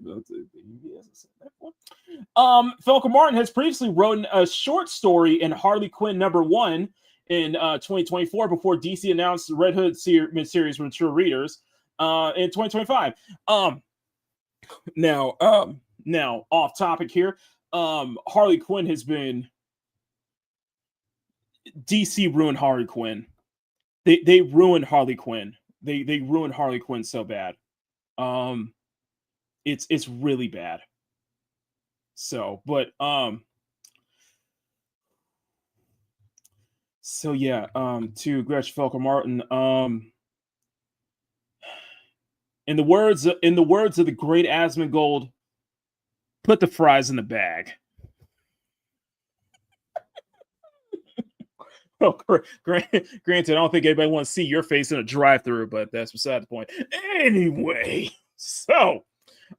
Felker Martin has previously written a short story in Harley Quinn number 1 in 2024 before DC announced the Red Hood series for mature readers in 2025. Now off topic here. Harley Quinn has been DC ruined Harley Quinn. They ruined Harley Quinn. They ruined Harley Quinn so bad. It's really bad. So, but so yeah, to Gretchen Felker Martin, in the words of the great Asmongold, put the fries in the bag. Well, granted, I don't think anybody wants to see your face in a drive-thru, but that's beside the point. Anyway, so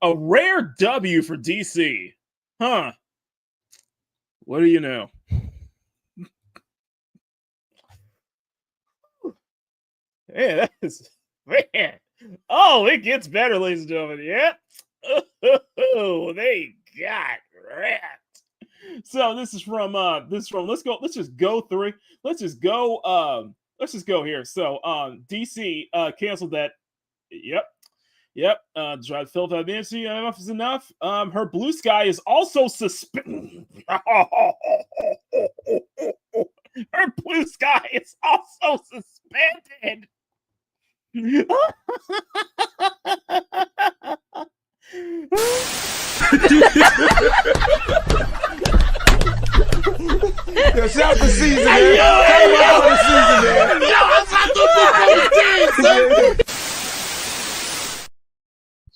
a rare W for DC, huh? What do you know? Man, that is man. Oh, it gets better, ladies and gentlemen. Yeah. Oh, they got wrapped. So this is from let's just go here. So DC canceled that. Yep. Drive filth out of the industry. Enough is enough. Her Blue Sky is also suspended. Her Blue Sky is also suspended. It's out the season, man. Out the season, man.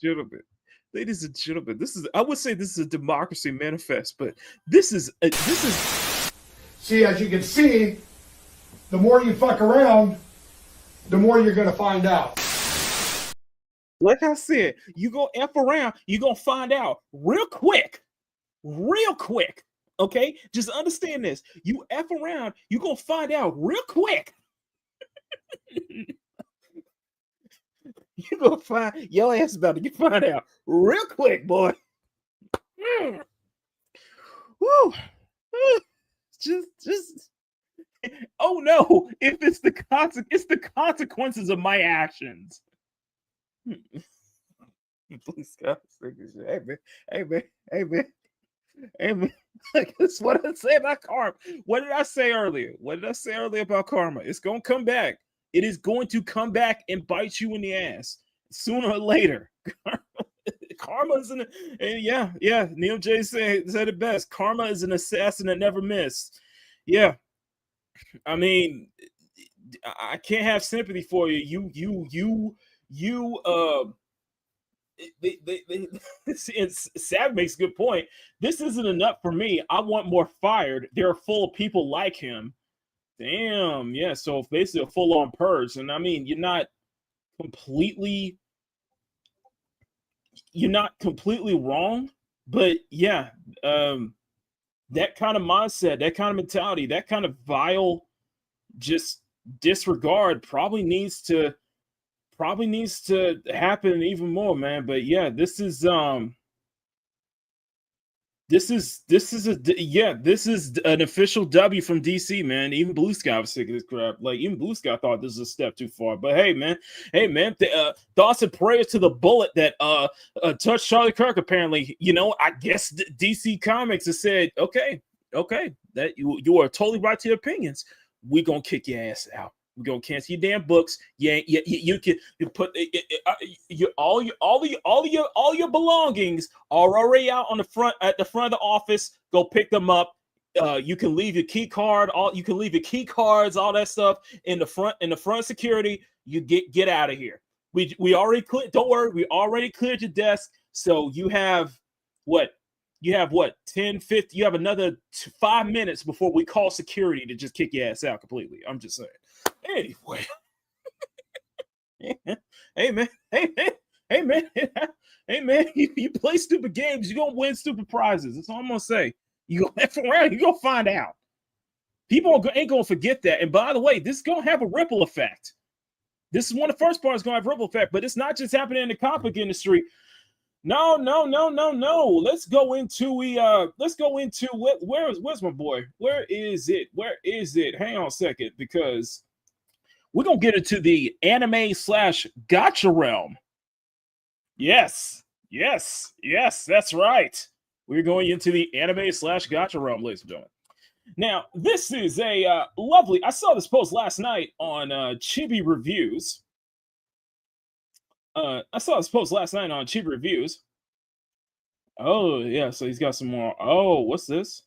Gentlemen, ladies and gentlemen, I would say this is a democracy manifest, but this is. See, as you can see, the more you fuck around, the more you're going to find out. Like I said, you go F around, you're going to find out real quick. Okay? Just understand this. You F around, you're going to find out real quick. You're going to find your ass about to find out real quick, boy. Woo. Just oh no, if it's the consequences of my actions. Please God, hey man. That's what I say about karma. What did I say earlier about karma? It's gonna come back. It is going to come back and bite you in the ass sooner or later. Karma is Neil J said it best. Karma is an assassin that never missed. Yeah. I mean, I can't have sympathy for you. Sav makes a good point. This isn't enough for me. I want more fired. They're full of people like him. Damn, yeah. So basically a full-on purge. And I mean, you're not completely wrong, but yeah, that kind of mindset, that kind of mentality, that kind of vile just disregard probably needs to happen even more, man. But yeah, this is This is an official W from DC, man. Even Blue Sky was sick of this crap. Like even Blue Sky thought this was a step too far. But hey, man, thoughts and prayers to the bullet that touched Charlie Kirk. Apparently, I guess DC Comics has said, okay, that you are totally right to your opinions. We're gonna kick your ass out. We're gonna cancel your damn books. You can put all your belongings are already out on the front at the front of the office. Go pick them up. You can leave your key card. You can leave your key cards, all that stuff in the front security. You get out of here. We already cleared. Don't worry, we already cleared your desk. So you have what? You have what? 10, 50. You have another 5 minutes before we call security to just kick your ass out completely. I'm just saying. Anyway, hey man, you play stupid games, you're gonna win stupid prizes. That's all I'm gonna say. You go F around, you gonna find out. People ain't gonna forget that. And by the way, this is gonna have a ripple effect. This is one of the first parts gonna have a ripple effect, but it's not just happening in the comic book industry. No. Let's go into where's my boy? Where is it? Hang on a second, because we're going to get into the anime/gacha realm. Yes, that's right. We're going into the anime/gacha realm, ladies and gentlemen. Now, this is a lovely, I saw this post last night on Chibi Reviews. Oh, yeah, so he's got some more. Oh, what's this?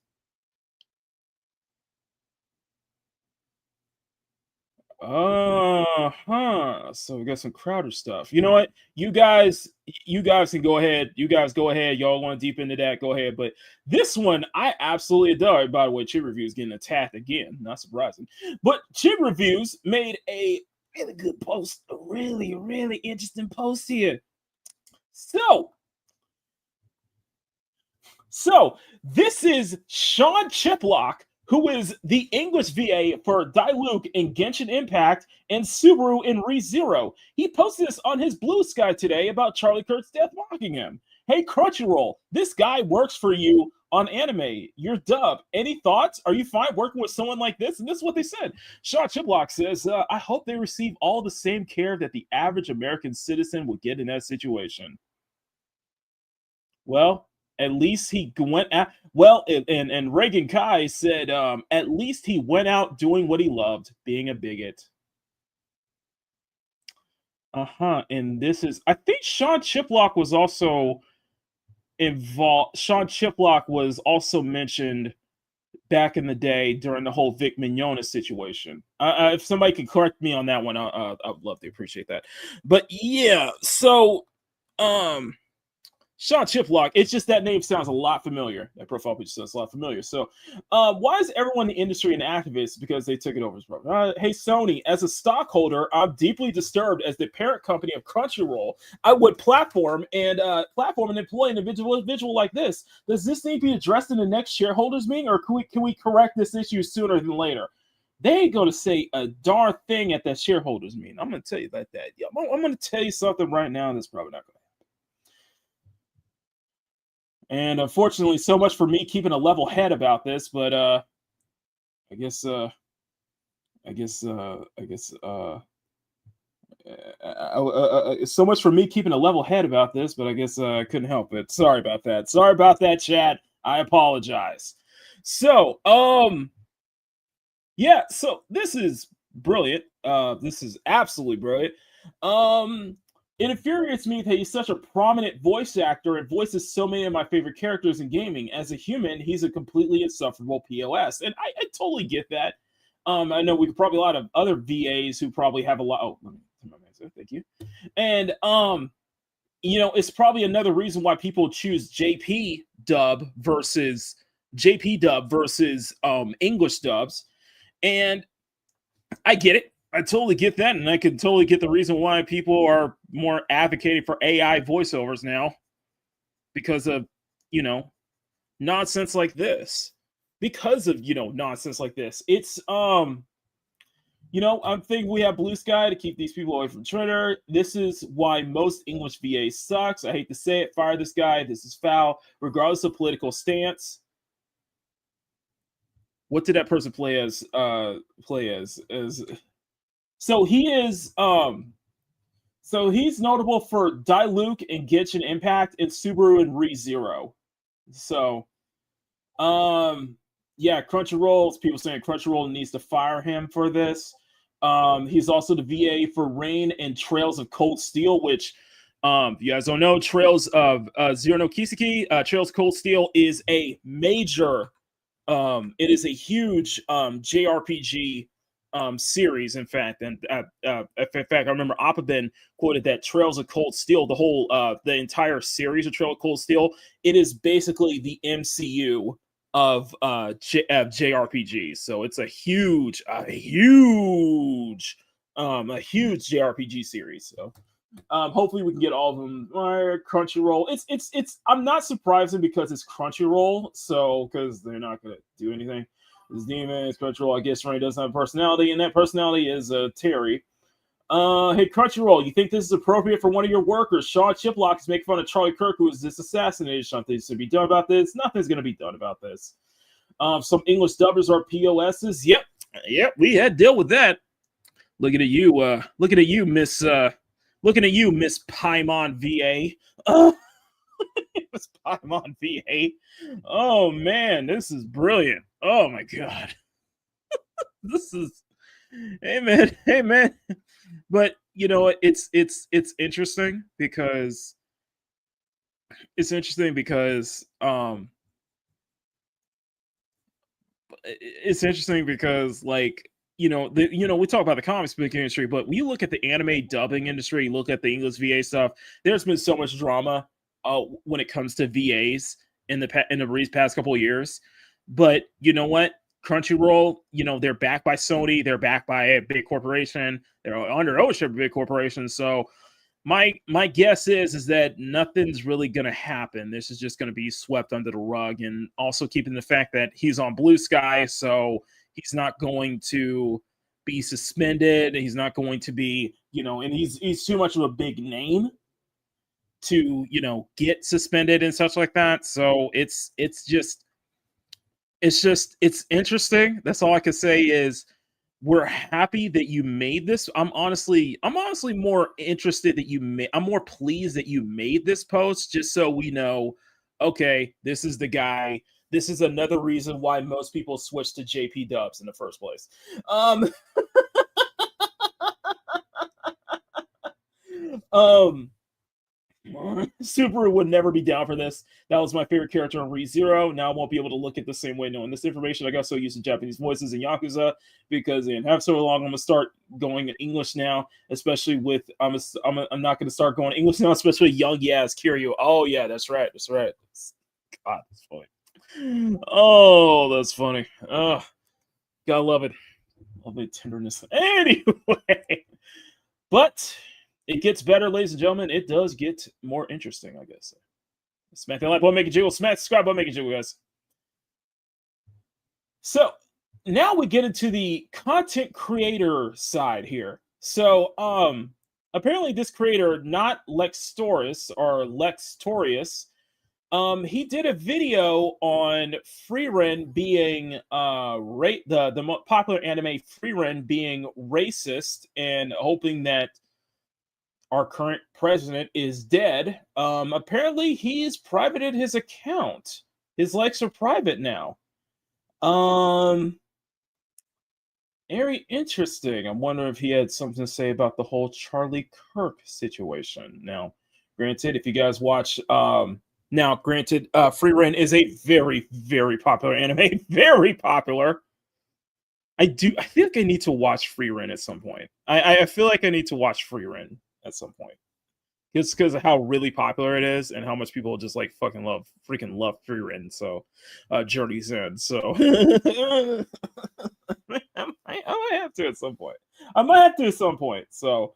So we got some Crowder stuff. You know what? You guys can go ahead. You guys go ahead. Y'all want deep into that? Go ahead. But this one I absolutely adore. By the way, Chib Reviews getting attacked again. Not surprising. But Chib Reviews made a really good post. A really, really interesting post here. So this is Sean Chiplock, who is the English VA for Diluc in Genshin Impact and Subaru in ReZero. He posted this on his Blue Sky today about Charlie Kirk's death mocking him. Hey, Crunchyroll, this guy works for you on anime. You're dub. Any thoughts? Are you fine working with someone like this? And this is what they said. Sean Chiplock says, I hope they receive all the same care that the average American citizen would get in that situation. Well, at least he went out. Well, and Reagan Kai said, at least he went out doing what he loved, being a bigot. And this is, I think Sean Chiplock was also involved. Sean Chiplock was also mentioned back in the day during the whole Vic Mignogna situation. If somebody could correct me on that one, I'd love to appreciate that. But yeah, so, Sean Chiplock, it's just that name sounds a lot familiar. That profile picture sounds a lot familiar. So, why is everyone in the industry an activist? Because they took it over his brother. Hey, Sony, as a stockholder, I'm deeply disturbed as the parent company of Crunchyroll. I would platform and employ an individual like this. Does this need to be addressed in the next shareholders meeting, or can we correct this issue sooner than later? They ain't going to say a darn thing at that shareholders meeting. I'm going to tell you like that. I'm going to tell you something right now that's probably not going to. And unfortunately, so much for me keeping a level head about this, but I guess so much for me keeping a level head about this, but I guess I couldn't help it. Sorry about that, chat. I apologize. So, yeah, so this is brilliant. This is absolutely brilliant. It infuriates me that he's such a prominent voice actor and voices so many of my favorite characters in gaming. As a human, he's a completely insufferable POS. And I totally get that. I know we could probably a lot of other VAs who probably have a lot. Oh, thank you. And, it's probably another reason why people choose JP dub versus English dubs. And I get it. I totally get that, and I can totally get the reason why people are more advocating for AI voiceovers now, because of, nonsense like this. It's, You know, I'm thinking we have Blue Sky to keep these people away from Twitter. This is why most English VA sucks. I hate to say it. Fire this guy. This is foul, regardless of political stance. What did that person play as? So he is so he's notable for Diluc and Genshin Impact and Subaru and ReZero. So yeah, Crunchyroll, people saying Crunchyroll needs to fire him for this. He's also the VA for Rain and Trails of Cold Steel, which you guys don't know, Trails of Zero no Kiseki, Trails of Cold Steel is a major it is a huge JRPG series, in fact. And in fact, I remember Appaben quoted that Trails of Cold Steel, the entire series of Trails of Cold Steel, it is basically the MCU of JRPGs. So it's a huge JRPG series. So hopefully we can get all of them. Crunchyroll. It's. I'm not surprising because it's Crunchyroll. So because they're not gonna do anything. This demon is Crunchyroll. I guess Ray doesn't have a personality, and that personality is Terry. Hey Crunchyroll, you think this is appropriate for one of your workers? Sean Chiplock is making fun of Charlie Kirk, who was just assassinated. Something should be done about this. Nothing's gonna be done about this. Some English dubbers are POSs. Yep, we had to deal with that. Looking at you, Miss. Looking at you, Miss Paimon VA. Miss Paimon VA. Oh man, this is brilliant. Oh my god. This is hey man. But you know, it's interesting because like we talk about the comics book industry, but when you look at the anime dubbing industry, you look at the English VA stuff, there's been so much drama when it comes to VAs in the past couple of years. But you know what? Crunchyroll, they're backed by Sony, they're backed by a big corporation, they're under ownership of a big corporation. So my guess is that nothing's really going to happen. This is just going to be swept under the rug, and also keeping the fact that he's on Blue Sky, so he's not going to be suspended. He's not going to be, and he's too much of a big name to, get suspended and such like that. So it's interesting. That's all I can say is we're happy that you made this. I'm honestly more interested that I'm more pleased that you made this post, just so we know, okay, this is the guy. This is another reason why most people switch to JP Dubs in the first place. Subaru would never be down for this. That was my favorite character in ReZero. Now I won't be able to look at the same way knowing this information. I got so used to Japanese voices in Yakuza because they didn't have so long. I'm gonna start going in English now, especially with I'm not gonna start going English now, especially Young Yaz Kiryu. Oh yeah, that's right. God, that's funny. Oh, that's funny. Oh, gotta love it. Love the tenderness. Anyway, but it gets better, ladies and gentlemen. It does get more interesting, I guess. Smack that like button, make it jiggle. Smack the subscribe button, make it jiggle, guys. So now we get into the content creator side here. So apparently this creator, not Lextorius or Lextorius, he did a video on Frieren being the popular anime Frieren being racist and hoping that our current president is dead. Apparently he's privated his account. His likes are private now. Very interesting. I wonder if he had something to say about the whole Charlie Kirk situation. Now, granted, if you guys watch Frieren is a very, very popular anime. Very popular. I feel like I need to watch Frieren at some point. I feel like I need to watch Frieren at some point. Just because of how really popular it is and how much people just like freaking love Frieren. So Journey's End. So I might have to at some point. So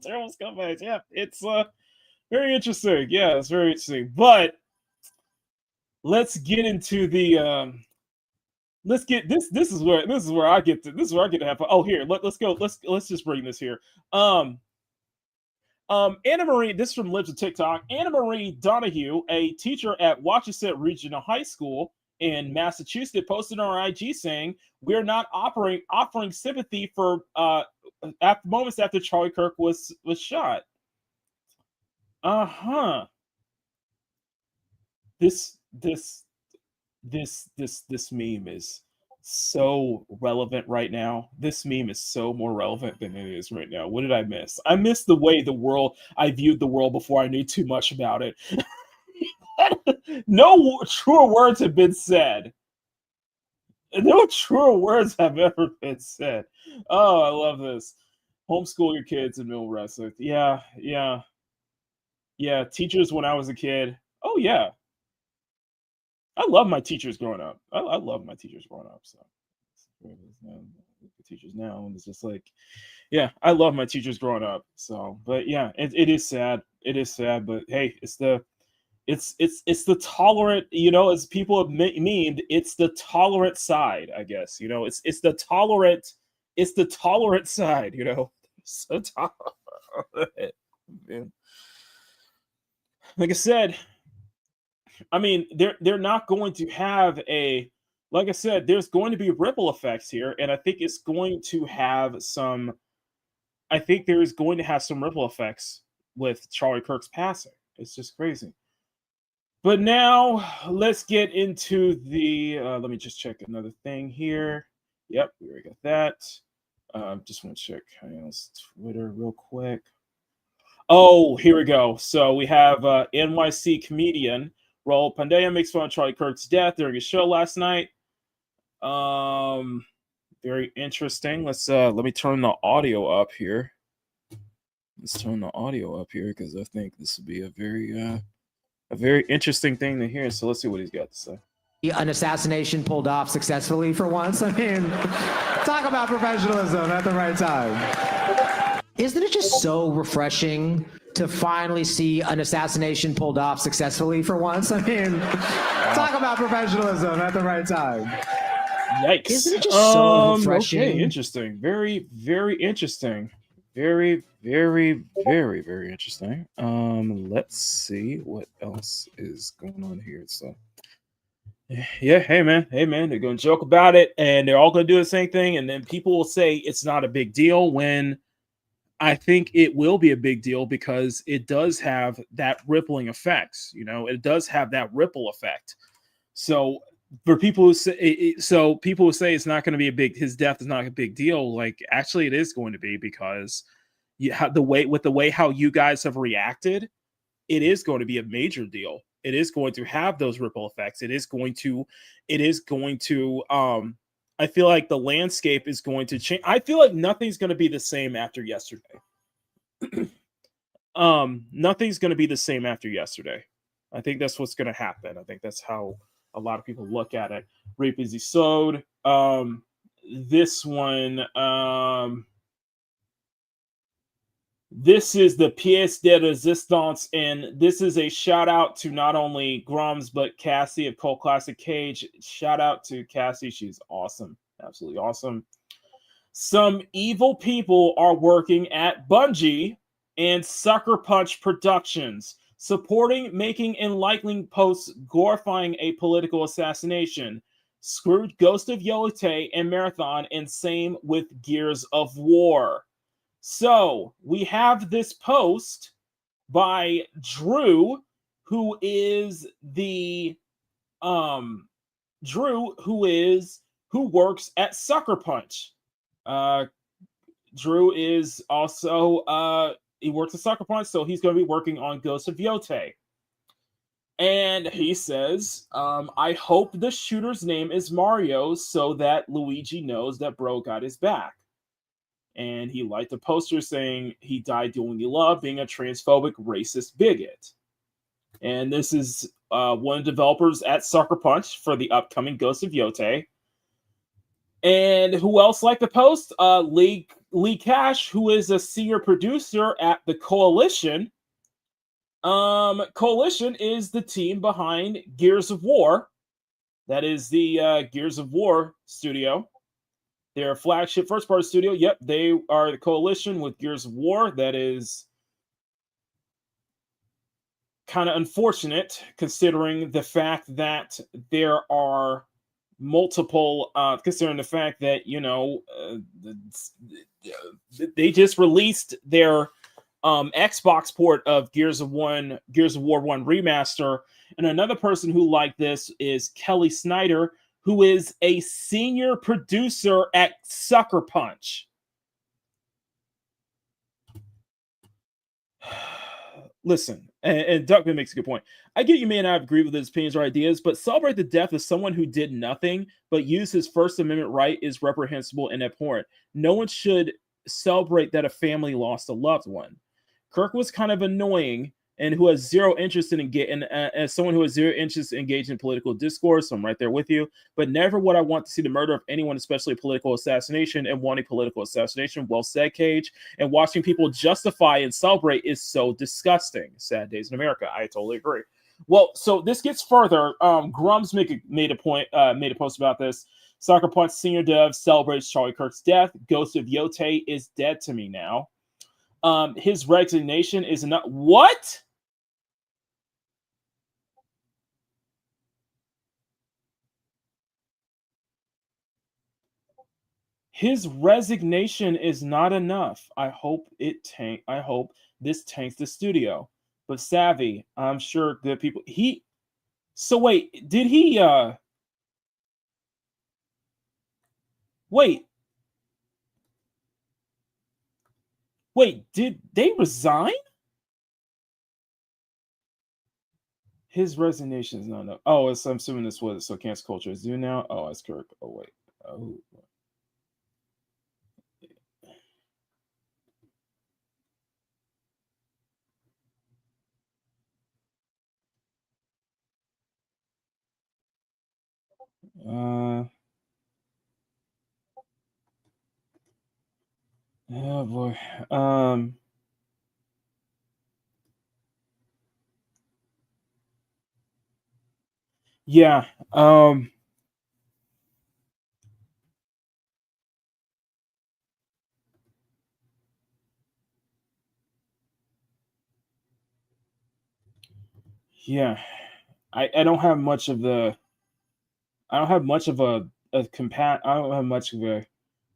terrible scumbags. Yeah, it's very interesting. Yeah, it's very interesting. But let's get into the let's get this is where I get to have fun. Oh, here, let's go. Let's just bring this here. Anna Marie, this is from Libs of TikTok. Anna Marie Donahue, a teacher at Wachusett Regional High School in Massachusetts, posted on her IG saying, "We're not offering sympathy for at the moments after Charlie Kirk was shot." This meme is so relevant right now. This meme is so more relevant than it is right now. What did I miss? I missed the way I viewed the world before I knew too much about it. No truer words have been said. No truer words have ever been said. Oh, I love this. Homeschool your kids and mill wrestling. Yeah. Teachers when I was a kid. Oh yeah. I love my teachers growing up. I love my teachers growing up. So teachers now, and it's just like, yeah, I love my teachers growing up. So, but yeah, it is sad. It is sad, but hey, it's the tolerant, as people have memed, it's the tolerant side, I guess. It's the tolerant side. So tolerant. Man. Like I said. I mean, they're not going to have like I said, there's going to be ripple effects here, and I think it's going to have some. I think there is going to have some ripple effects with Charlie Kirk's passing. It's just crazy. But now let's get into the. Let me just check another thing here. Yep, we already got that. Just want to check Twitter real quick. Oh, here we go. So we have NYC comedian Raul Pandea makes fun of Charlie Kirk's death during his show last night. Very interesting. Let me turn the audio up here. Let's turn the audio up here because I think this will be a very interesting thing to hear. So let's see what he's got to say. An assassination pulled off successfully for once. I mean, talk about professionalism at the right time. Isn't it just so refreshing to finally see an assassination pulled off successfully for once? I mean, talk about professionalism at the right time. Yikes. Isn't it just so refreshing? Okay, interesting. Very, very interesting. Very, very, very, very interesting. Let's see what else is going on here. So, yeah, hey man, they're going to joke about it, and they're all going to do the same thing, and then people will say it's not a big deal when I think it will be a big deal because it does have that rippling effects. It does have that ripple effect. So for people who say, it's not going to be his death is not a big deal. Like actually, it is going to be because the way how you guys have reacted, it is going to be a major deal. It is going to have those ripple effects. It is going to. I feel like the landscape is going to change. I feel like nothing's going to be the same after yesterday. Nothing's going to be the same after yesterday. I think that's what's going to happen. I think that's how a lot of people look at it. Reap as he sowed. This one. This is the pièce de résistance, and this is a shout out to not only Grums but Cassie of Cult Classic Cage. Shout out to Cassie, she's awesome, absolutely awesome. Some evil people are working at Bungie and Sucker Punch Productions, supporting, making, and liking posts glorifying a political assassination. Screwed Ghost of Yotei and Marathon, and same with Gears of War. So we have this post by Drew, who is who works at Sucker Punch. Drew is also he works at Sucker Punch, so he's going to be working on Ghost of Yotei. And he says, I hope the shooter's name is Mario so that Luigi knows that bro got his back. And he liked a poster saying he died doing he loved, being a transphobic, racist bigot. And this is one of the developers at Sucker Punch for the upcoming Ghost of Yotei. And who else liked the post? Lee Cash, who is a senior producer at The Coalition. Coalition is the team behind Gears of War. That is the Gears of War studio. Their flagship first-party studio. Yep, they are the Coalition with Gears of War. That is kind of unfortunate considering the fact that there are multiple, considering the fact that, they just released their Xbox port of Gears of War 1 remaster. And another person who liked this is Kelly Snyder, who is a senior producer at Sucker Punch. Listen, and Duckman makes a good point. I get you may not agree with his opinions or ideas, but celebrate the death of someone who did nothing but use his First Amendment right is reprehensible and abhorrent. No one should celebrate that a family lost a loved one. Kirk was kind of annoying and who has zero interest in engaging, as someone who has zero interest in engaging in political discourse, so I'm right there with you, but never would I want to see the murder of anyone, especially political assassination, and wanting political assassination. Well said, Cage. And watching people justify and celebrate is so disgusting. Sad days in America. I totally agree. Well, so this gets further. Grums made a post about this. Sucker Punch senior dev celebrates Charlie Kirk's death. Ghost of Yote is dead to me now. His resignation is not what? His resignation is not enough. I hope this tanks the studio. But Savvy, I'm sure that people so wait, did he wait, did they resign? His resignation is not enough. Oh, I'm assuming this was so cancel culture is due now. Oh, that's Kirk. Oh, wait. Oh. Oh boy. Yeah. Yeah. I don't have much of a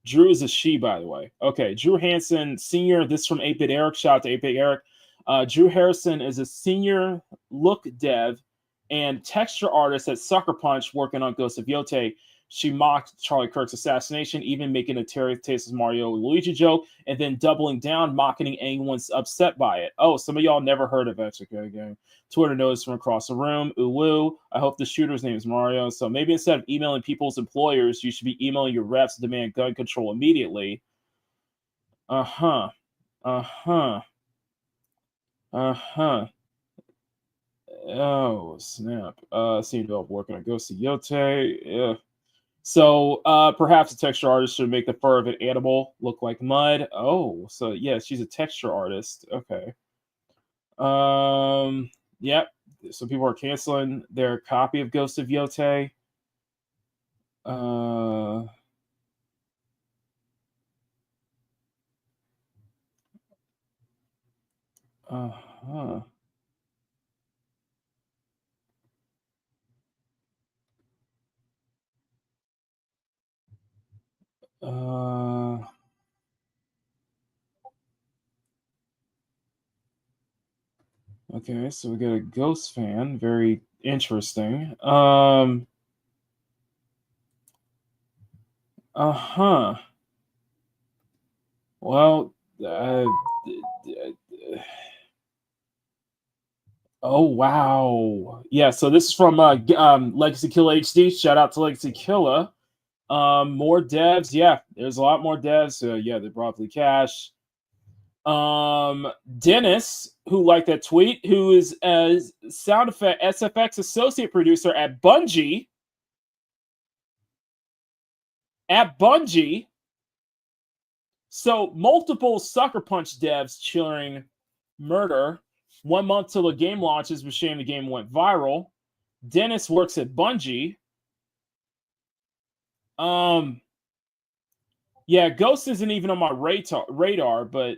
Drew is a she, by the way. Okay, Drew Hansen, senior. This is from 8-Bit Eric. Shout out to 8-Bit Eric. Drew Harrison is a senior look dev and texture artist at Sucker Punch working on Ghost of Yote. She mocked Charlie Kirk's assassination, even making a Terry Tastes Mario Luigi joke, and then doubling down, mocking anyone's upset by it. Oh, some of y'all never heard of it. Okay, gang. Twitter notice from across the room. Ooh, woo. I hope the shooter's name is Mario. So maybe instead of emailing people's employers, you should be emailing your reps to demand gun control immediately. Uh-huh. Uh-huh. Uh-huh. Oh, snap. Seem to be working on Ghost of Yote. Yeah. So perhaps a texture artist should make the fur of an animal look like mud. Oh, so yeah, she's a texture artist. Okay. Yep. So people are canceling their copy of Ghost of Yote. Uh-huh. Okay, so we got a Ghost fan. Very interesting. Uh-huh. Well, oh wow. Yeah, so this is from Legacy Killer HD. Shout out to Legacy Killer. More devs. Yeah, there's a lot more devs. Yeah, they're probably cash. Dennis, who liked that tweet, who is a sound effect SFX associate producer at Bungie. So multiple Sucker Punch devs cheering murder. 1 month till the game launches, but shame the game went viral. Dennis works at Bungie. Yeah, Ghost isn't even on my radar, but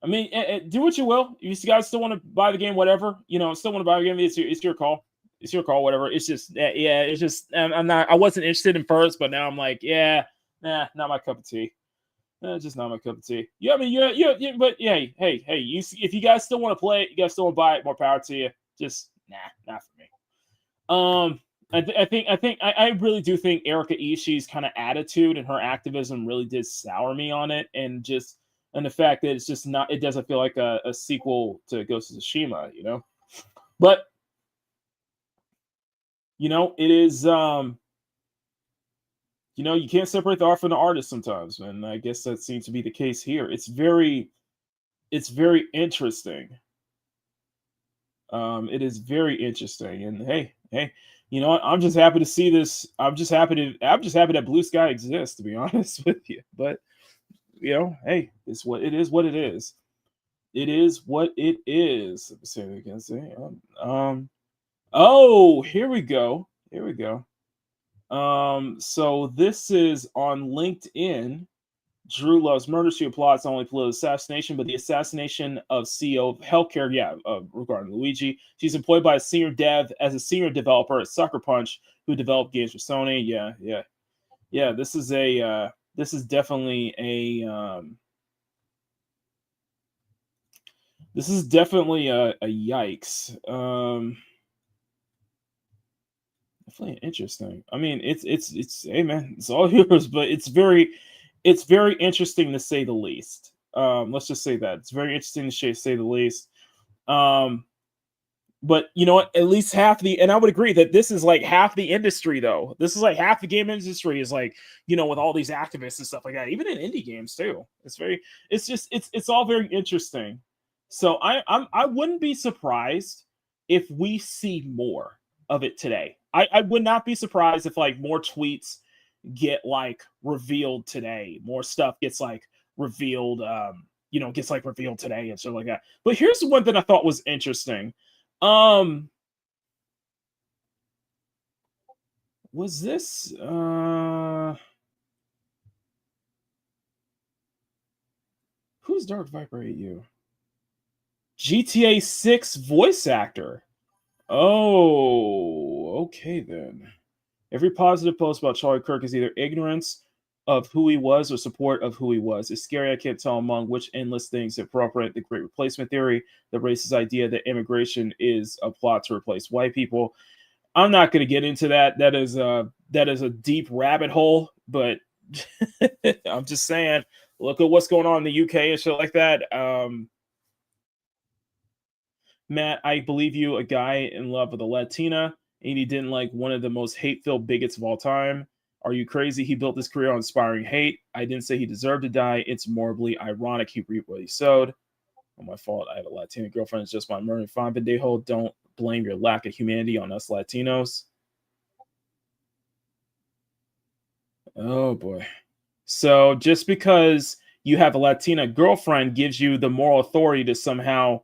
I mean, do what you will. You guys still want to buy the game, whatever. Still want to buy the game. It's your call. It's your call, whatever. It's just, yeah. It's just, I wasn't interested in first, but now I'm like, yeah, nah, not my cup of tea. Just not my cup of tea. Yeah, I mean, yeah, but yeah, hey, if you guys still want to play it, you guys still want to buy it, more power to you. Just not for me. I really do think Erika Ishii's kind of attitude and her activism really did sour me on it, and the fact that it's just not, it doesn't feel like a sequel to Ghost of Tsushima, But it is you can't separate the art from the artist sometimes, and I guess that seems to be the case here. It's very interesting. It is very interesting, and hey, you know what? I'm just happy to see this. I'm just happy that Blue Sky exists, to be honest with you. But hey, it's what it is. What it is. It is what it is. Let me say it again. Oh, here we go. So this is on LinkedIn. Drew loves murder. She applies not only political assassination, but the assassination of CEO of healthcare. Regarding Luigi, she's employed by a senior developer at Sucker Punch, who developed games for Sony. Yeah. This is definitely a yikes. Definitely interesting. I mean, it's hey man, it's all yours, but it's very interesting to say the least. Let's just say that it's very interesting to say the least. But you know what? At least and I would agree that this is like half the industry, though. This is like half the game industry is like, with all these activists and stuff like that, even in indie games too. It's all very interesting. So I wouldn't be surprised if we see more of it today. I would not be surprised if like more tweets get like revealed today, more stuff gets like revealed, revealed today and stuff like that. But here's the one that I thought was interesting. Was this who's Dark Viper 8U? GTA 6 voice actor. Oh, okay then. Every positive post about Charlie Kirk is either ignorance of who he was or support of who he was. It's scary. I can't tell among which endless things appropriate the Great Replacement theory, the racist idea that immigration is a plot to replace white people. I'm not going to get into that. That is a deep rabbit hole, but I'm just saying, look at what's going on in the UK and shit like that. Matt, I believe you, a guy in love with a Latina, and he didn't like one of the most hate-filled bigots of all time. Are you crazy? He built his career on inspiring hate. I didn't say he deserved to die. It's morbidly ironic he reaped what he sowed. Not my fault. I have a Latina girlfriend. It's just my murdering fine pendejo. Don't blame your lack of humanity on us Latinos. Oh, boy. So just because you have a Latina girlfriend gives you the moral authority to somehow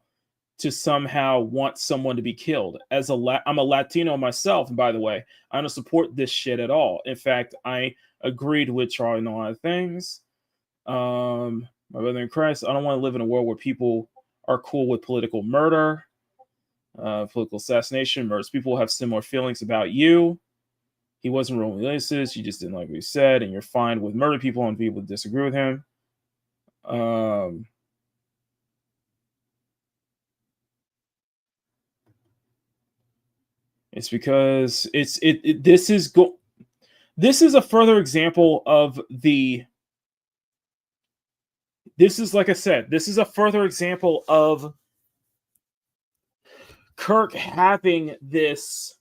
want someone to be killed. I'm a Latino myself, and by the way, I don't support this shit at all. In fact, I agreed with Charlie on a lot of things. My brother in Christ, I don't want to live in a world where people are cool with political murder, political assassination, murders. People have similar feelings about you. He wasn't really racist. You just didn't like what he said, and you're fine with murder people and people disagree with him. It's because this is a further example of this is, like I said, this is a further example of Kirk having this.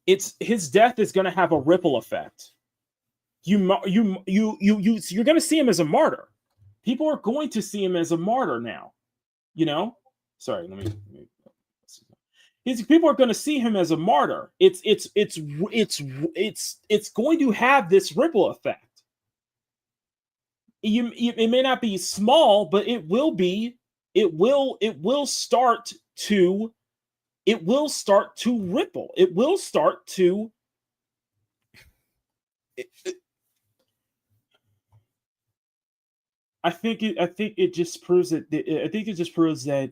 His death is going to have a ripple effect. You're going to see him as a martyr. People are going to see him as a martyr now. Sorry, let me people are going to see him as a martyr. It's going to have this ripple effect. it may not be small, but it will be. It will start to ripple. It will start to. I think it just proves that. I think it just proves that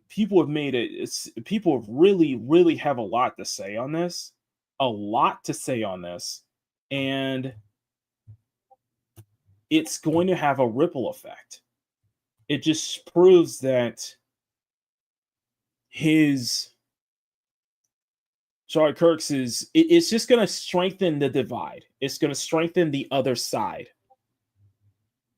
people have made it. People have really have a lot to say on this. A lot to say on this, and it's going to have a ripple effect. It just proves that Charlie Kirk's it's just going to strengthen the divide. It's going to strengthen the other side.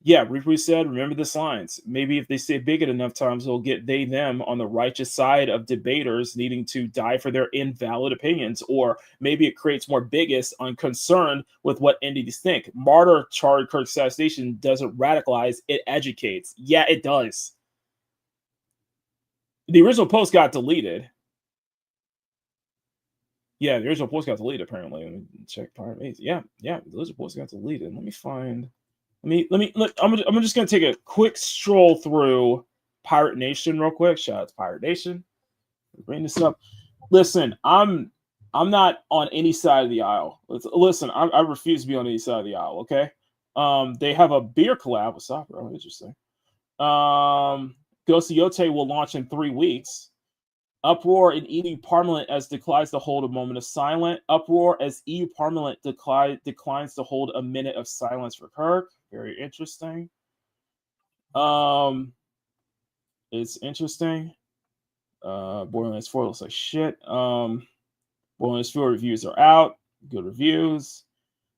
Yeah, Reaper said, remember this lines. Maybe if they say bigot enough times, it'll get them on the righteous side of debaters needing to die for their invalid opinions. Or maybe it creates more bigots unconcerned with what entities think. Martyr Charlie Kirk assassination doesn't radicalize, it educates. Yeah, it does. The original post got deleted. Yeah, the original post got deleted, apparently. Let me check Pirate Maze. Yeah, the original post got deleted. Let me find... I'm just gonna take a quick stroll through Pirate Nation real quick. Shout out to Pirate Nation. Bring this up. Listen, I'm not on any side of the aisle. Listen, I refuse to be on any side of the aisle. Okay. They have a beer collab with Soccer. Oh, interesting. Ghost of Yote will launch in 3 weeks. Uproar in EU Parliament as declines to hold a moment of silence. Uproar as EU Parliament declines to hold a minute of silence for Kirk. Very interesting. It's interesting. Borderlands 4 looks like shit. Borderlands 4 reviews are out. Good reviews.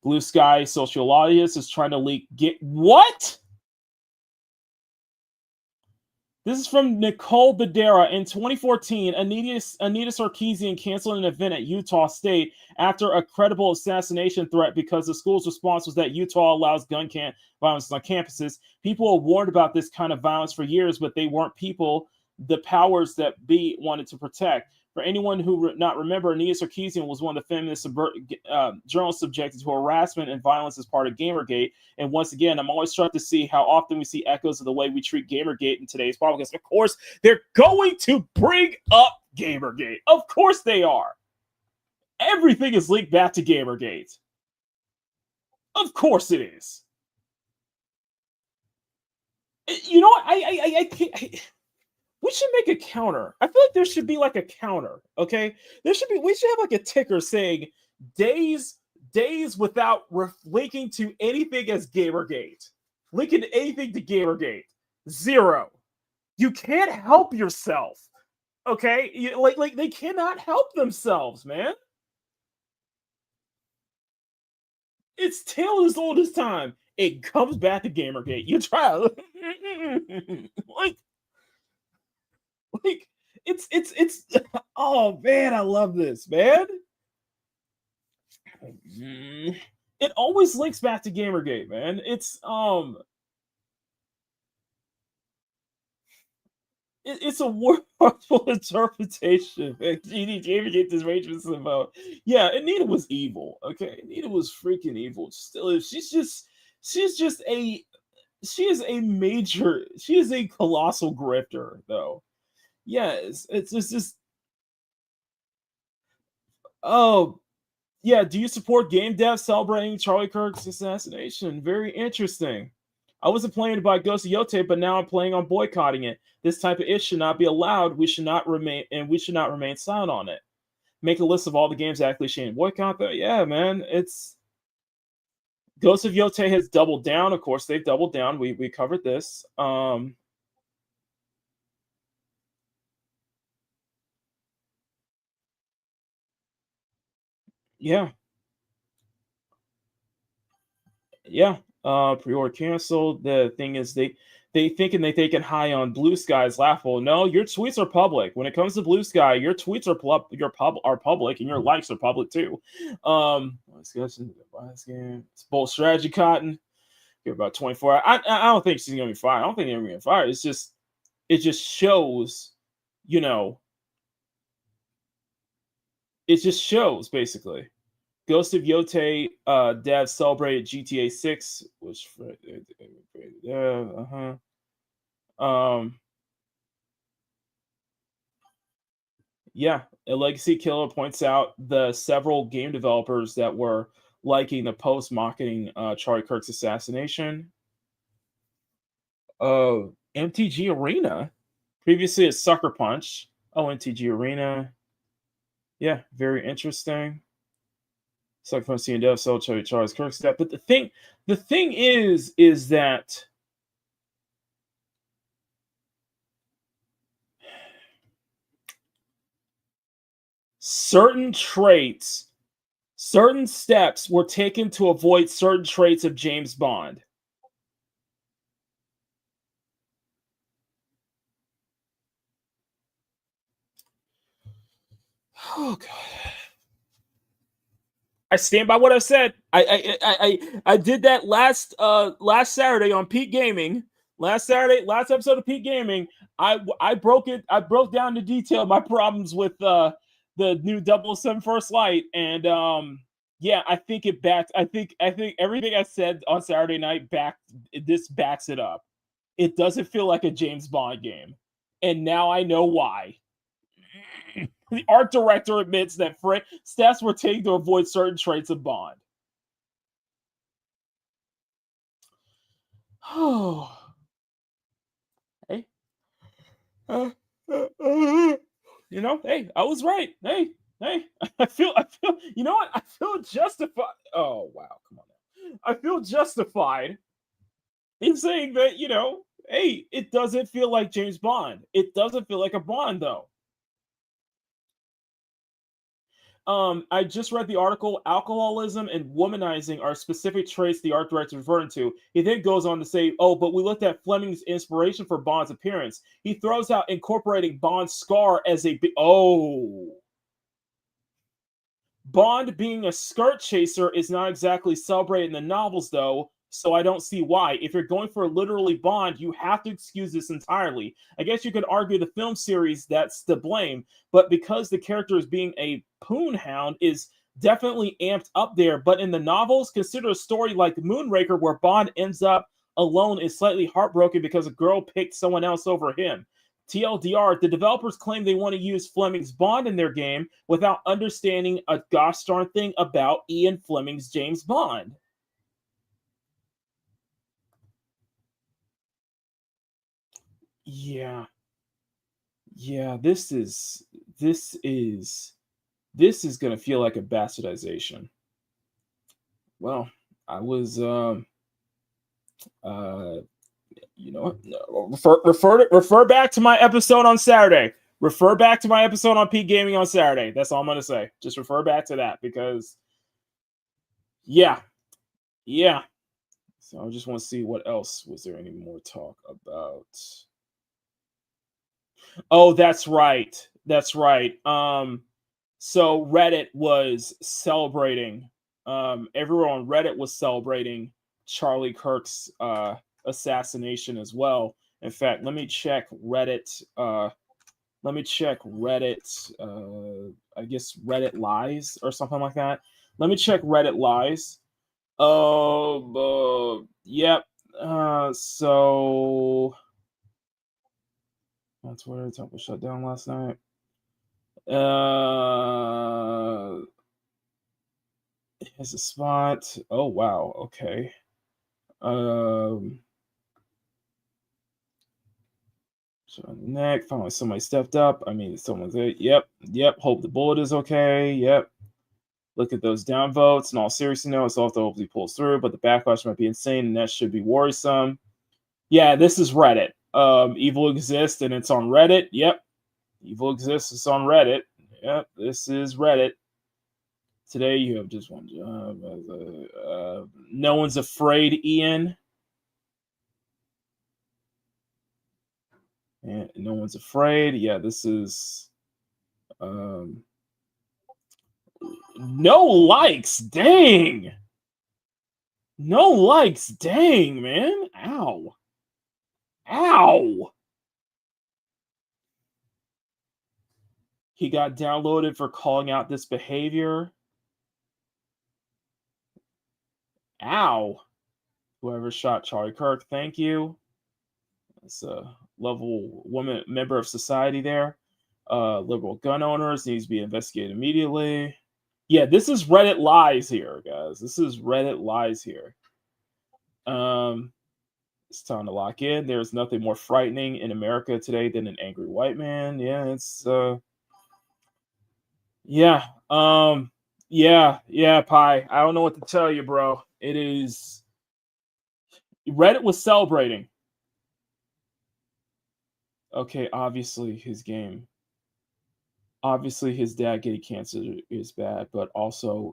Blue Sky Social Audience is trying to leak. What? This is from Nicole Badera. In 2014, Anita Sarkeesian canceled an event at Utah State after a credible assassination threat because the school's response was that Utah allows gun violence on campuses. People have warned about this kind of violence for years, but they weren't people the powers that be wanted to protect. For anyone who not remember, Anita Sarkeesian was one of the feminist journalists subjected to harassment and violence as part of Gamergate. And once again, I'm always struck to see how often we see echoes of the way we treat Gamergate in today's politics. Of course, they're going to bring up Gamergate. Of course they are. Everything is linked back to Gamergate. Of course it is. You know what? I can't... We should make a counter. I feel like there should be like a counter, okay? We should have like a ticker saying days without linking to anything as Gamergate. Linking to anything to Gamergate. 0. You can't help yourself, okay? Like they cannot help themselves, man. It's tale as old as time. It comes back to Gamergate. You try like it's oh man, I love this, man. It always links back to Gamergate, man. It's it's a wonderful interpretation. Gamergate this racist about. Yeah, Anita was evil. Okay, Anita was freaking evil. Still is. She is a colossal grifter, though. Yes, it's just. Oh, yeah. Do you support game devs celebrating Charlie Kirk's assassination? Very interesting. I wasn't planning to buy Ghost of Yote, but now I'm planning on boycotting it. This type of issue should not be allowed. We should not remain silent on it. Make a list of all the games actually shame boycott. Though, yeah, man, it's Ghost of Yote has doubled down. Of course, they've doubled down. We covered this. Yeah. Pre-order canceled. The thing is, they thinking they take it high on Blue Sky is laughable. No, your tweets are public. When it comes to Blue Sky, your tweets are public, and your likes are public too. Discussion buy this game. It's bold strategy, Cotton. Give about 24 hours. I don't think she's gonna be fired. I don't think they're gonna be fired. It just shows, you know. It just shows basically. Ghost of Yote devs celebrated GTA 6, which yeah, a legacy killer points out the several game developers that were liking the post mocking Charlie Kirk's assassination. MTG Arena, previously at Sucker Punch. Oh, MTG Arena. Yeah, very interesting. Sucker Punch seeing dev so Charlie Kirk's death. But the thing is that certain traits, certain steps were taken to avoid certain traits of James Bond. Oh God! I stand by what I said. I did that last Saturday on Peak Gaming. Last episode of Peak Gaming. I broke it. I broke down to detail my problems with the new 007 First Light, and yeah, I think it backs. I think everything I said on Saturday night backs it up. It doesn't feel like a James Bond game, and now I know why. The art director admits that steps were taken to avoid certain traits of Bond. Oh, hey, you know, hey, I was right. Hey, I feel, you know what? I feel justified. Oh wow, come on now. I feel justified in saying that, you know, hey, it doesn't feel like James Bond. It doesn't feel like a Bond though. I just read the article. Alcoholism and womanizing are specific traits the art director is referring to. He then goes on to say, oh, but we looked at Fleming's inspiration for Bond's appearance. He throws out incorporating Bond's scar as a... Bond being a skirt chaser is not exactly celebrated in the novels, though, so I don't see why. If you're going for literally Bond, you have to excuse this entirely. I guess you could argue the film series that's to blame, but because the character is being a poon hound is definitely amped up there. But in the novels, consider a story like Moonraker where Bond ends up alone is slightly heartbroken because a girl picked someone else over him. TLDR, the developers claim they want to use Fleming's Bond in their game without understanding a gosh darn thing about Ian Fleming's James Bond. Yeah, this is gonna feel like a bastardization. Well, I was you know, refer back to my episode on Saturday. Refer back to my episode on Peak Gaming on Saturday. That's all I'm gonna say. Just refer back to that because yeah. So I just want to see what else. Was there any more talk about? Oh, that's right. So Reddit was celebrating. Everyone on Reddit was celebrating Charlie Kirk's assassination as well. In fact, let me check Reddit. I guess Reddit Lies or something like that. Let me check Reddit Lies. Yep. So that's where Temple shut down last night. Here's a spot. Oh wow. Okay. So on the neck. Finally, somebody stepped up. I mean, someone's there. Yep. Hope the bullet is okay. Yep. Look at those downvotes. In all seriousness, no, it's off the hopefully pulls through, but the backlash might be insane, and that should be worrisome. Yeah, this is Reddit. Evil exists, and it's on Reddit. Yep. Evil exists. It's on Reddit. Yep. This is Reddit. Today you have just one job. No one's afraid, Ian. And no one's afraid. Yeah, this is no likes. Dang. No likes. Dang, man. Ow. He got downloaded for calling out this behavior. Ow. Whoever shot Charlie Kirk, thank you. It's a level woman member of society there. Liberal gun owners needs to be investigated immediately. Yeah, this is Reddit lies here, guys. This is Reddit lies here. It's time to lock in. There's nothing more frightening in America today than an angry white man. Yeah, it's yeah. Yeah, Pi. I don't know what to tell you, bro. It is Reddit was celebrating. Okay, obviously his game. Obviously his dad getting cancer is bad, but also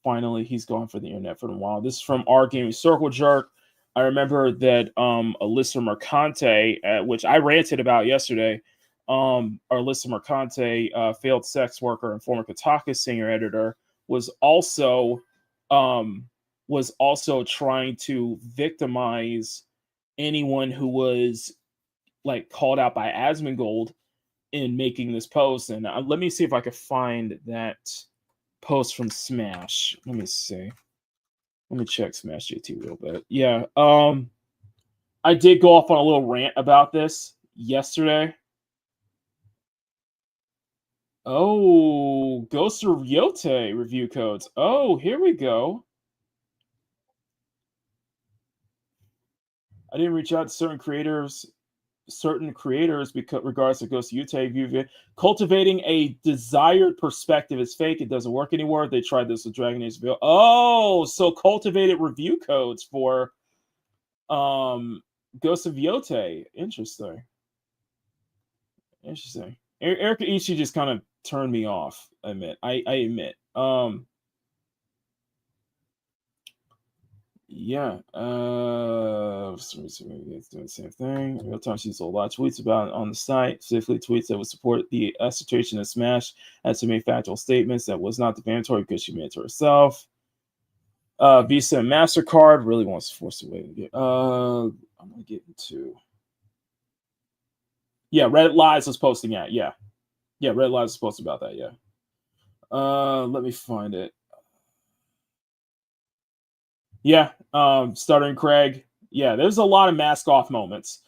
finally he's gone for the internet for a while. This is from our gaming circle jerk. I remember that Alyssa Mercante, which I ranted about yesterday, Alyssa Mercante, failed sex worker and former Kotaku senior editor, was also trying to victimize anyone who was like called out by Asmongold in making this post. And let me see if I could find that post from Smash. Let me see. Let me check Smash JT real bit. Yeah. I did go off on a little rant about this yesterday. Oh, Ghost of Yote review codes. Oh, here we go. I didn't reach out to certain creators because regards to Ghost of Yote view. Cultivating a desired perspective is fake. It doesn't work anymore. They tried this with Dragon Age Video. Oh, so cultivated review codes for Ghost of Yote. Interesting. Erica Ichi just kind of turned me off. I admit. Yeah. It's doing the same thing. Real time, she's a lot of tweets about it on the site, specifically tweets that would support the assertion of Smash as to make factual statements that was not defamatory because she made it to herself. Visa and MasterCard really wants to force a way to get. I'm gonna get into. Yeah, Reddit Lies was posting at. Yeah, Reddit Lies was posting about that. Yeah. Let me find it. Yeah, Stuttering Craig. Yeah, there's a lot of mask off moments.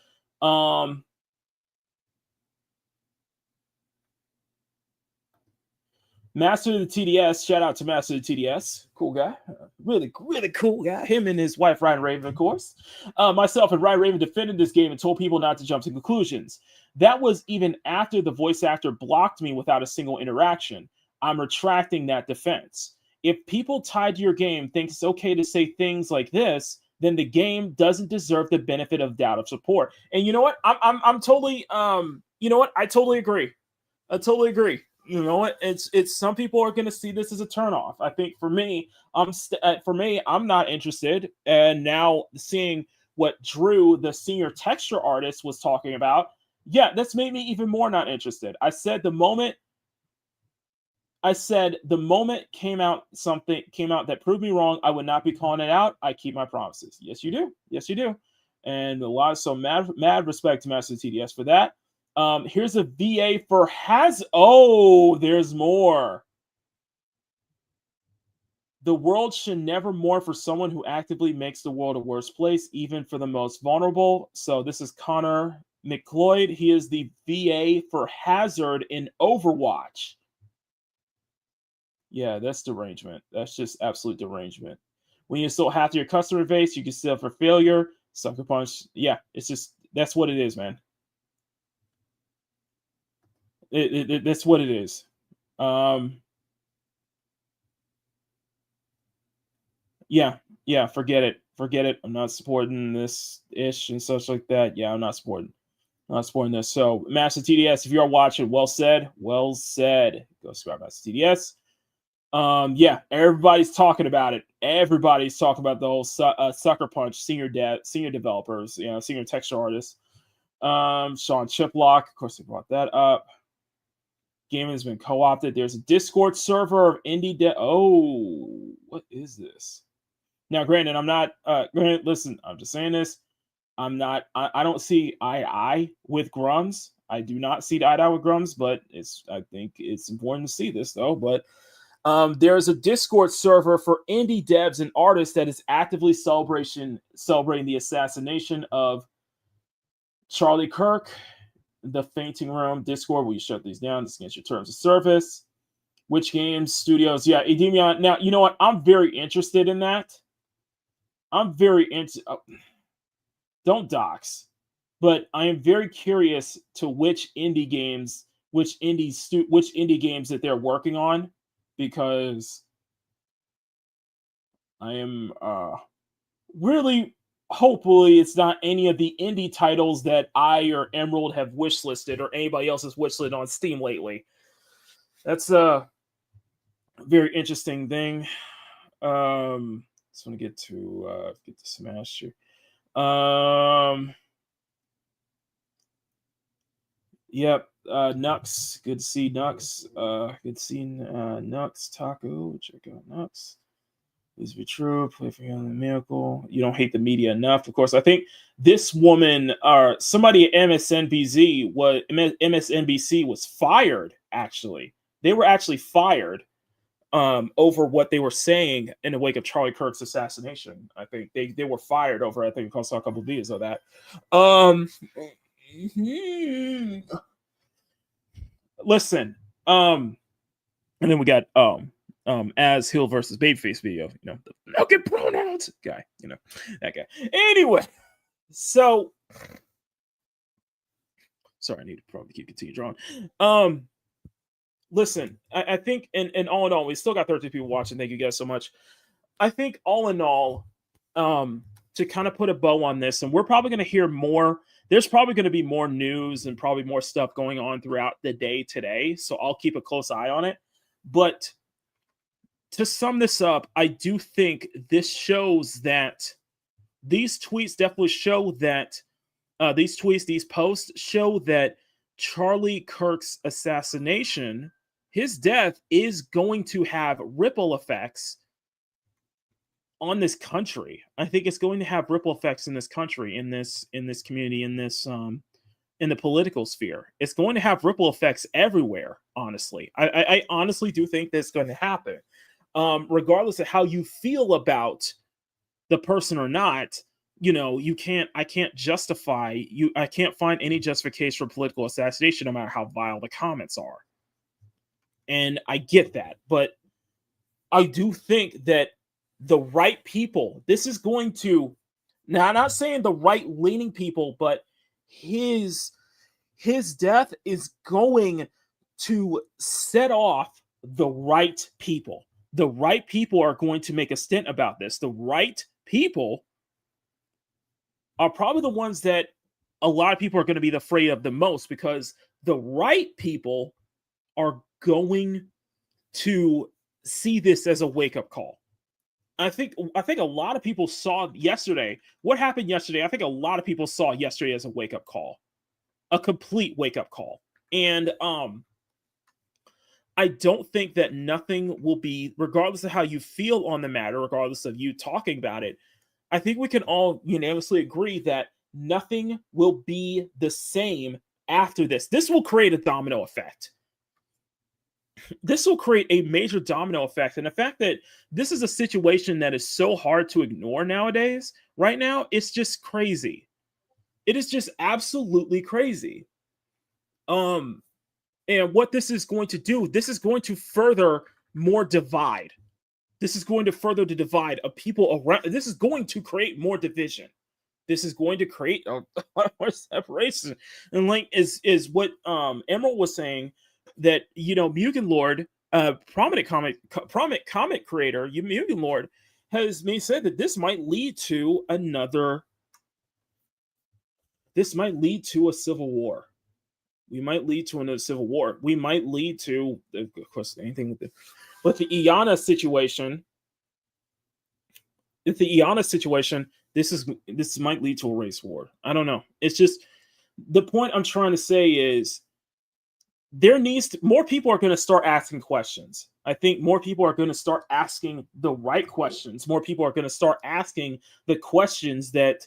Master of the TDS, shout out to Master of the TDS. Cool guy. Really cool guy. Him and his wife, Ryan Raven, of course. Myself and Ryan Raven defended this game and told people not to jump to conclusions. That was even after the voice actor blocked me without a single interaction. I'm retracting that defense. If people tied to your game think it's okay to say things like this, then the game doesn't deserve the benefit of doubt of support. And you know what? I'm totally you know what? I totally agree. You know what? It's some people are going to see this as a turnoff. I think for me, I'm not interested. And now seeing what Drew, the senior texture artist, was talking about, yeah, that's made me even more not interested. I said the moment came out that proved me wrong, I would not be calling it out. I keep my promises. Yes, you do. And a lot of mad respect to Master TDS for that. Here's a VA for there's more. The world should never mourn for someone who actively makes the world a worse place, even for the most vulnerable. So this is Connor McLeod. He is the VA for Hazard in Overwatch. Yeah, that's derangement. That's just absolute derangement. When you insult half of your customer base, you can sell for failure. Sucker punch. Yeah, it's just, that's what it is, man. That's what it is. Yeah, forget it. I'm not supporting this ish and such like that. Yeah, I'm not supporting this. So, Master TDS, if you are watching, well said. Go subscribe, Master TDS. Yeah, everybody's talking about it. Everybody's talking about the whole sucker punch senior developers, senior texture artists. Sean Chiplock, of course, they brought that up. Gaming has been co-opted. There's a Discord server of indie what is this? Now, granted, I'm not listen, I'm just saying this. I don't see eye with Grums. I do not see eye with Grums, but I think it's important to see this though. But There's a Discord server for indie devs and artists that is actively celebrating the assassination of Charlie Kirk. The Fainting Room Discord, will you shut these down? This is against your terms of service. Which games, studios? Yeah, Edemion. Now, you know what? I'm very interested in that. I'm very into. Don't dox, but I am very curious to which indie games that they're working on, because I am really, hopefully it's not any of the indie titles that I or Emerald have wishlisted or anybody else has wishlisted on Steam lately. That's a very interesting thing. Just want to get to Smash here. Yep. Nux. Good to see Nux. Good seeing Nux. Taco. Check out Nux. Please be true. Play for you on the miracle. You don't hate the media enough. Of course, I think this woman, or somebody at MSNBC was fired. Actually, they were actually fired over what they were saying in the wake of Charlie Kirk's assassination. I think they were fired over. I think I saw a couple of videos of that. Listen. And then we got as Hill versus Babyface video, you know, the no get pronouns guy, you know, that guy. Anyway, so sorry, I need to probably continue drawing. Listen, I think in all in all, we still got 13 people watching. Thank you guys so much. I think all in all, to kind of put a bow on this, and we're probably going to hear more. There's probably going to be more news and probably more stuff going on throughout the day today. So I'll keep a close eye on it. But to sum this up, I do think this shows that these tweets definitely show that these posts show that Charlie Kirk's assassination, his death, is going to have ripple effects on this country. I think it's going to have ripple effects in this country, in this community, in this in the political sphere. It's going to have ripple effects everywhere. Honestly, I honestly do think that's going to happen. Regardless of how you feel about the person or not, you know, I can't find any justification for political assassination, no matter how vile the comments are. And I get that, but I do think that the right people, this is going to, now I'm not saying the right leaning people, but his death is going to set off the right people. The right people are going to make a stint about this. The right people are probably the ones that a lot of people are going to be afraid of the most, because the right people are going to see this as a wake-up call. I think a lot of people saw yesterday what happened yesterday. I think a lot of people saw yesterday as a wake-up call, a complete wake-up call. And I don't think that nothing will be, regardless of how you feel on the matter, regardless of you talking about it, I think we can all unanimously agree that nothing will be the same after this. This will create a domino effect. This will create a major domino effect. And the fact that this is a situation that is so hard to ignore nowadays, right now, it's just crazy. It is just absolutely crazy. And what this is going to do, this is going to further more divide. This is going to further the divide of people around. This is going to create more division. This is going to create a lot more separation. And like is what Emerald was saying, that, you know, Mugen Lord, prominent comic creator, Mugen Lord, has said that this might lead to a civil war. We might lead to another civil war. We might lead to, of course, anything with the Iana situation. If the Iana situation, this might lead to a race war. I don't know. It's just, the point I'm trying to say is, more people are going to start asking questions. I think more people are going to start asking the right questions. More people are going to start asking the questions that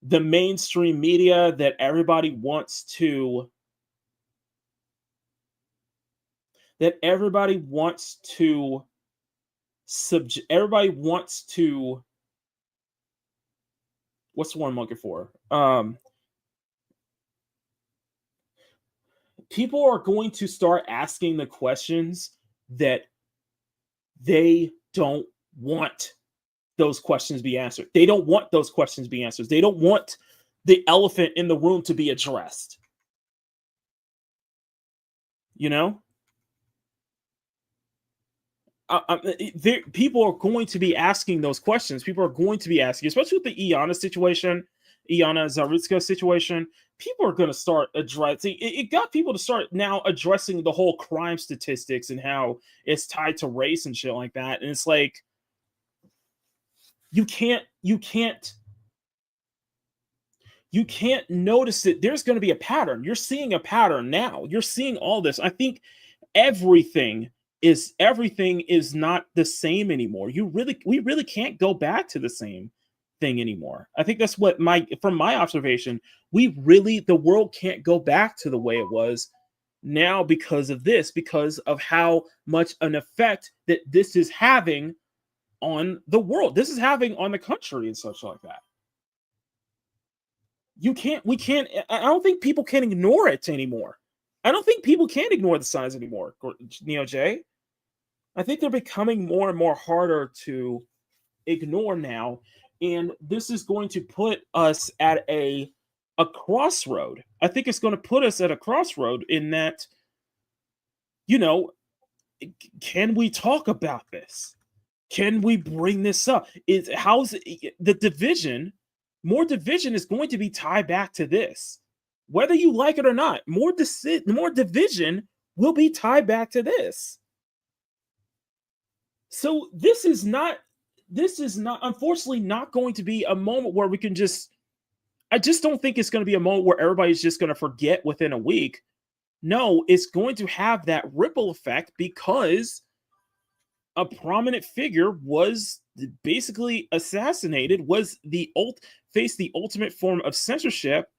the mainstream media, that everybody wants to, that everybody wants to what's the one I'm looking for? People are going to start asking the questions that they don't want those questions be answered. They don't want those questions be answered. They don't want the elephant in the room to be addressed. You know? People are going to be asking those questions. People are going to be asking, especially with the Iana Zarutska situation. People are going to start addressing. It got people to start now addressing the whole crime statistics and how it's tied to race and shit like that. And it's like, you can't notice it. There's going to be a pattern. You're seeing a pattern now. You're seeing all this. I think everything is not the same anymore. We really can't go back to the same thing anymore. I think that's what from my observation, the world can't go back to the way it was now because of this, because of how much an effect that this is having on the world. This is having on the country and such like that. I don't think people can ignore it anymore. I don't think people can ignore the signs anymore, Neo J. I think they're becoming more and more harder to ignore now. And this is going to put us at a crossroad. I think it's going to put us at a crossroad in that, can we talk about this? Can we bring this up? How's the division? More division is going to be tied back to this. Whether you like it or not, more division will be tied back to this. So this is not unfortunately not going to be a moment where we can I just don't think it's going to be a moment where everybody's just going to forget within a week. No, it's going to have that ripple effect because a prominent figure was basically assassinated, faced the ultimate form of censorship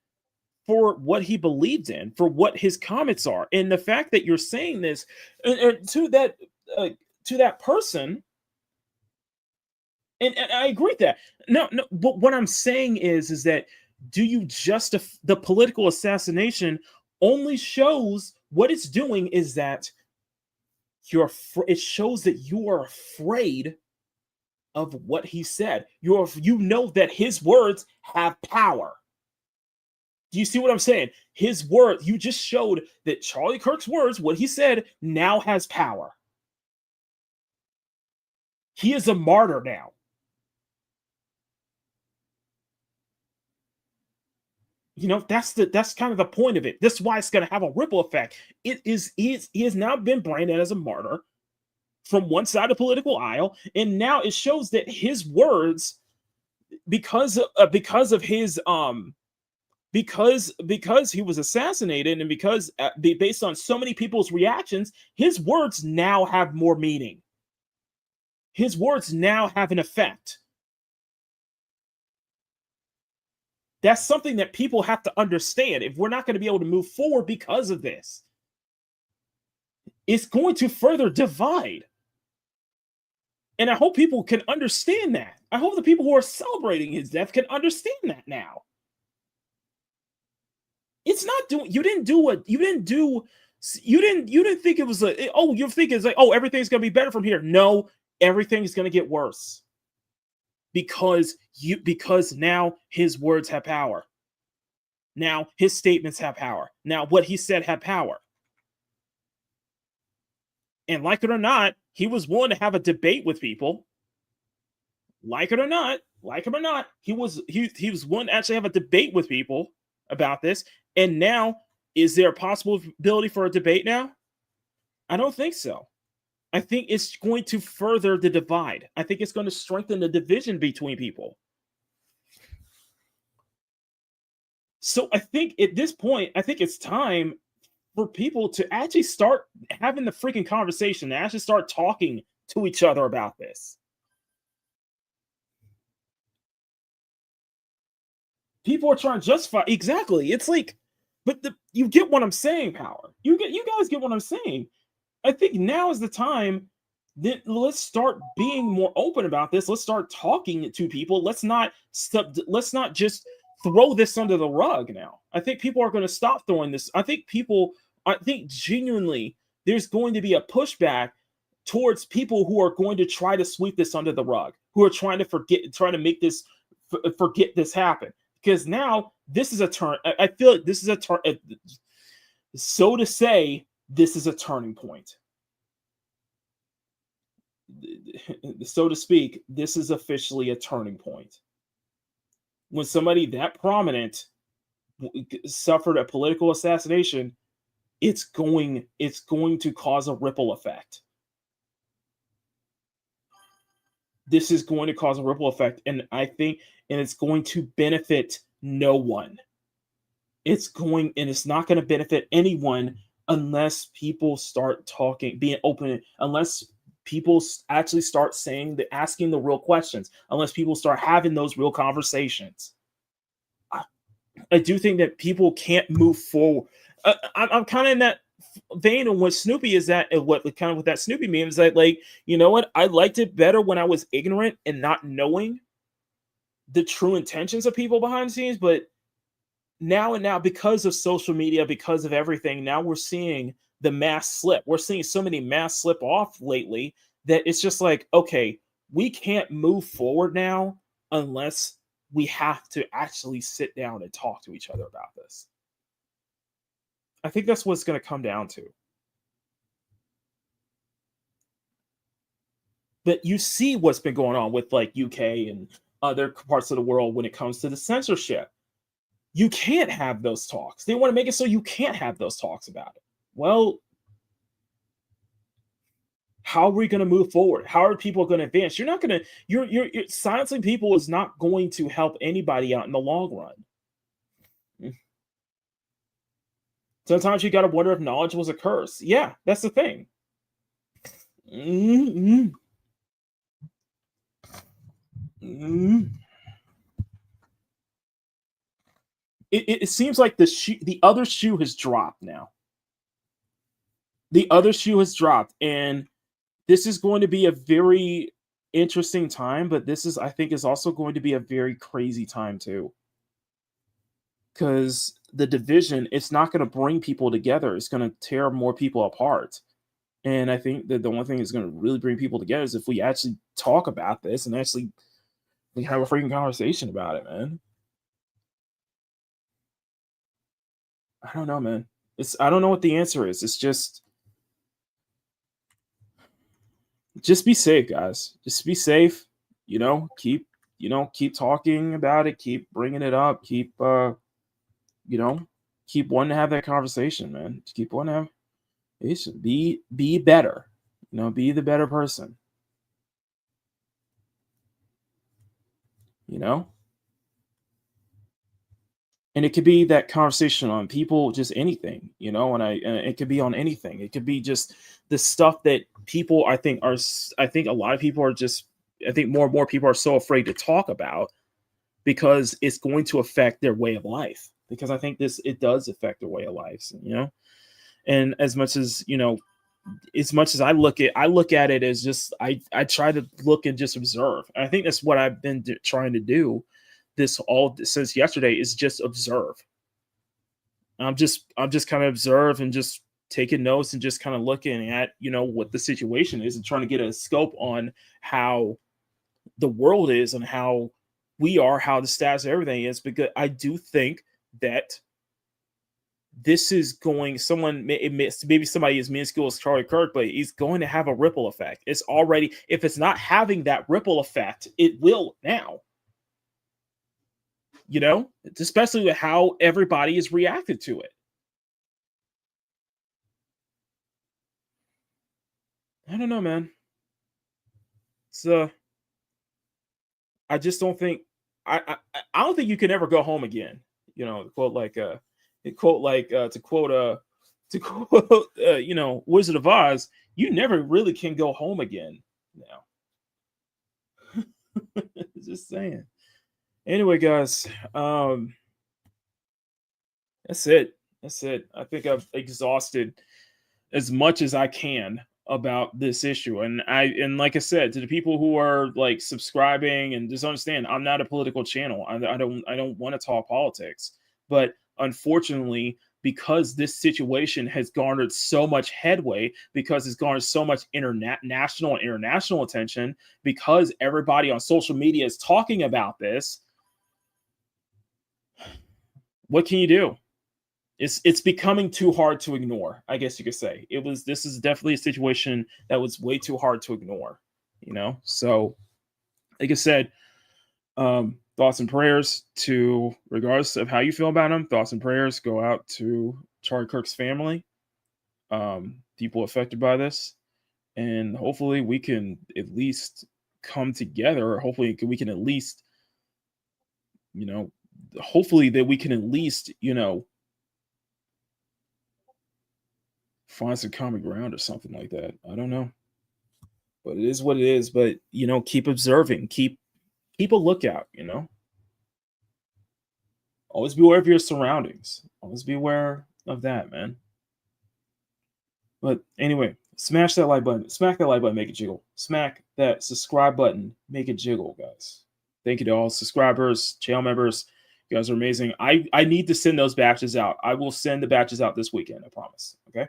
for what he believed in, for what his comments are. And the fact that you're saying this to that person, and I agree with that. No, but what I'm saying is that the political assassination only shows what it's doing is that it shows that you are afraid of what he said. You know that his words have power. Do you see what I'm saying? His words, you just showed that Charlie Kirk's words, what he said, now has power. He is a martyr now. That's kind of the point of it. That's why it's going to have a ripple effect. He has now been branded as a martyr from one side of the political aisle, and now it shows that his words, because he was assassinated, and because based on so many people's reactions, his words now have more meaning. His words now have an effect. That's something that people have to understand. If we're not going to be able to move forward because of this, it's going to further divide. And I hope people can understand that. I hope the people who are celebrating his death can understand that now. It's not doing. You didn't think it was you think it's like, oh, everything's going to be better from here. No, everything's going to get worse. Because now his words have power. Now his statements have power. Now what he said had power. And like it or not, he was willing to have a debate with people. Like it or not, he was willing to actually have a debate with people about this. And now, is there a possibility for a debate now? I don't think so. I think it's going to further the divide. I think it's going to strengthen the division between people. So I think at this point, it's time for people to actually start having the freaking conversation, to actually start talking to each other about this. People are trying to justify. Exactly. It's like, but you get what I'm saying, Power. You guys get what I'm saying. I think now is the time that let's start being more open about this. Let's start talking to people. Let's not just throw this under the rug now. I think people are going to stop throwing this. I think genuinely there's going to be a pushback towards people who are going to try to sweep this under the rug, who are trying to make this forget this happen. Because now this is a turn. I feel like this is a turn. So to say, this is a turning point. So to speak, this is officially a turning point. When somebody that prominent suffered a political assassination, it's going to cause a ripple effect. This is going to cause a ripple effect, and it's going to benefit no one. It's not going to benefit anyone unless people start talking, being open, unless people actually start asking the real questions, unless people start having those real conversations. I do think that people can't move forward. I'm kind of in that vein of what Snoopy is at, and what that Snoopy meme is that, like, you know what? I liked it better when I was ignorant and not knowing the true intentions of people behind the scenes, but now because of social media, because of everything, now we're seeing the mass slip. We're seeing so many mass slip off lately that it's just like, okay, we can't move forward now unless we have to actually sit down and talk to each other about this. I think that's what it's going to come down to. But you see what's been going on with like UK and other parts of the world when it comes to the censorship. You can't have those talks. They want to make it so you can't have those talks about it. Well, how are we going to move forward? How are people going to advance? You're silencing people is not going to help anybody out in the long run. Sometimes you got to wonder if knowledge was a curse. Yeah, that's the thing. Mm-hmm. Mm-hmm. It seems like the other shoe has dropped now. The other shoe has dropped, and this is going to be a very interesting time, but I think is also going to be a very crazy time too. Because the division, it's not going to bring people together. It's going to tear more people apart. And I think that the only thing that's going to really bring people together is if we actually talk about this and actually have a freaking conversation about it, man. I don't know, man. I don't know what the answer is. It's just be safe, guys. Just be safe. Keep talking about it. Keep bringing it up. Keep wanting to have that conversation, man. Just keep wanting to have. It should be better. Be the better person. And it could be that conversation on people, just anything, and it could be on anything. It could be just the stuff that people, I think a lot of people are I think more and more people are so afraid to talk about because it's going to affect their way of life. Because I think it does affect their way of life, and as much as I look at it as just, I try to look and just observe. And I think that's what I've been trying to do since yesterday, is just observe. I'm just kind of observe and just taking notes and just kind of looking at, what the situation is and trying to get a scope on how the world is and how we are, how the status of everything is, because I do think that this is going, maybe somebody as minuscule as Charlie Kirk, but he's going to have a ripple effect. It's already, if it's not having that ripple effect, it will now. Especially with how everybody has reacted to it. I don't know, man. So I just don't think I don't think you can ever go home again. To quote Wizard of Oz, you never really can go home again now. Just saying. Anyway, guys, that's it. I think I've exhausted as much as I can about this issue. And like I said, to the people who are like subscribing, and just understand, I'm not a political channel. I don't want to talk politics, but unfortunately, because this situation has garnered so much headway, because it's garnered so much international attention, because everybody on social media is talking about this, what can you do? It's becoming too hard to ignore, I guess you could say. This is definitely a situation that was way too hard to ignore, you know? So, like I said, thoughts and prayers to, regardless of how you feel about him, thoughts and prayers go out to Charlie Kirk's family, people affected by this. And hopefully we can at least come together, or hopefully we can at least, you know, find some common ground or something like that. I don't know, but it is what it is. But, you know, keep observing, keep a lookout, you know, always be aware of your surroundings, always be aware of that, man. But anyway, smash that like button, make it jiggle, smack that subscribe button, make it jiggle, guys. Thank you to all subscribers, channel members. You guys are amazing. I need to send those batches out. I will send the batches out this weekend, I promise. Okay.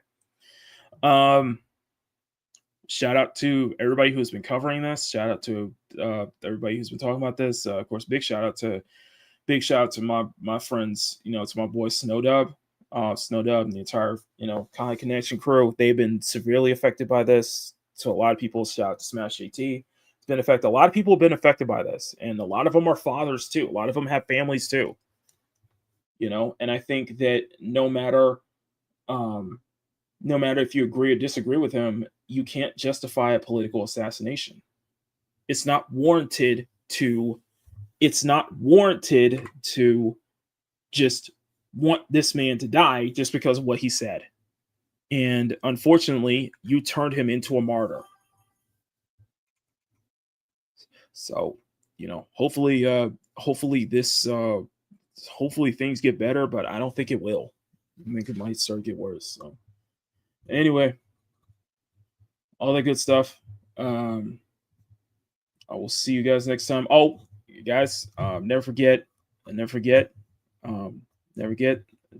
Shout out to everybody who's been covering this. Shout out to everybody who's been talking about this. Of course, big shout out to my friends, you know, to my boy Snowdub and the entire, you know, Kai Connection crew. They've been severely affected by this. So a lot of people, shout out to Smash JT. It's been affected. A lot of people have been affected by this, and a lot of them are fathers too. A lot of them have families too. You know, and I think that no matter if you agree or disagree with him, you can't justify a political assassination. It's not warranted to just want this man to die just because of what he said. And unfortunately, you turned him into a martyr. So, you know, hopefully things get better, but I don't think it will. I think it might start to get worse. So anyway, all that good stuff. I will see you guys next time. Oh, you guys, never forget.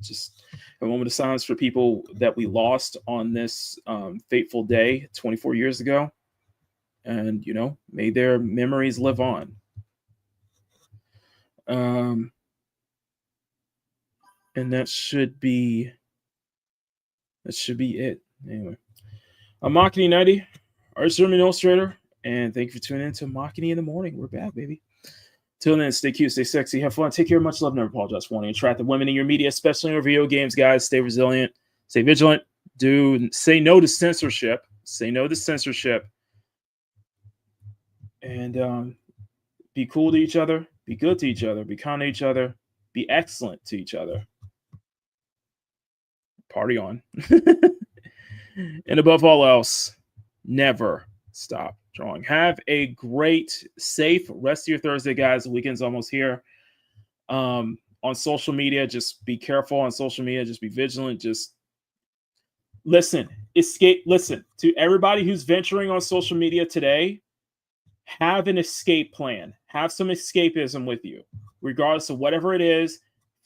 Just a moment of silence for people that we lost on this fateful day 24 years ago. And, you know, may their memories live on. And that should be it. Anyway, I'm Makini 90, Art German illustrator, and thank you for tuning in to Makini in the Morning. We're back, baby. Till then, stay cute, stay sexy, have fun, take care, much love, never apologize for wanting to attract the women in your media, especially in your video games, guys. Stay resilient, stay vigilant, say no to censorship, and be cool to each other, be good to each other, be kind to each other, be excellent to each other. Party on. And above all else, never stop drawing. Have a great, safe rest of your Thursday, guys. The weekend's almost here. On social media, just be careful on social media. Just be vigilant. Just listen to everybody who's venturing on social media today. Have an escape plan. Have some escapism with you. Regardless of whatever it is,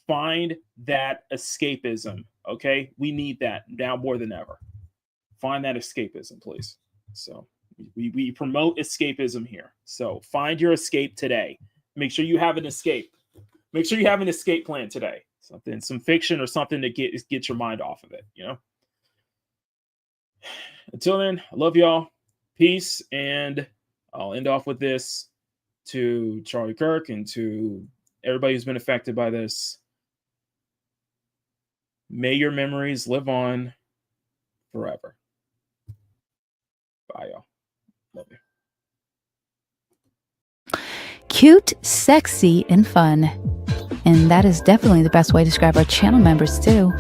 find that escapism. Okay? We need that now more than ever. Find that escapism, please. So we promote escapism here. So find your escape today. Make sure you have an escape. Make sure you have an escape plan today. Some fiction or something to get your mind off of it, you know? Until then, I love y'all. Peace. And I'll end off with this to Charlie Kirk and to everybody who's been affected by this. May your memories live on forever. Bye, y'all. Love you. Cute, sexy, and fun. And that is definitely the best way to describe our channel members, too.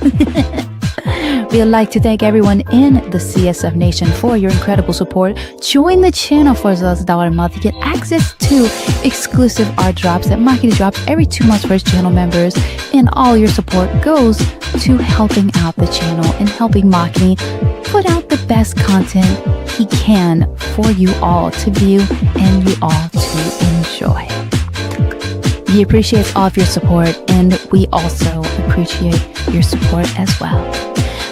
We'd like to thank everyone in the CSF Nation for your incredible support. Join the channel for as low as $1 a month to get access to exclusive art drops that Makini drops every 2 months for his channel members. And all your support goes to helping out the channel and helping Makini put out the best content he can for you all to view and you all to enjoy. He appreciates all of your support, and we also appreciate your support as well.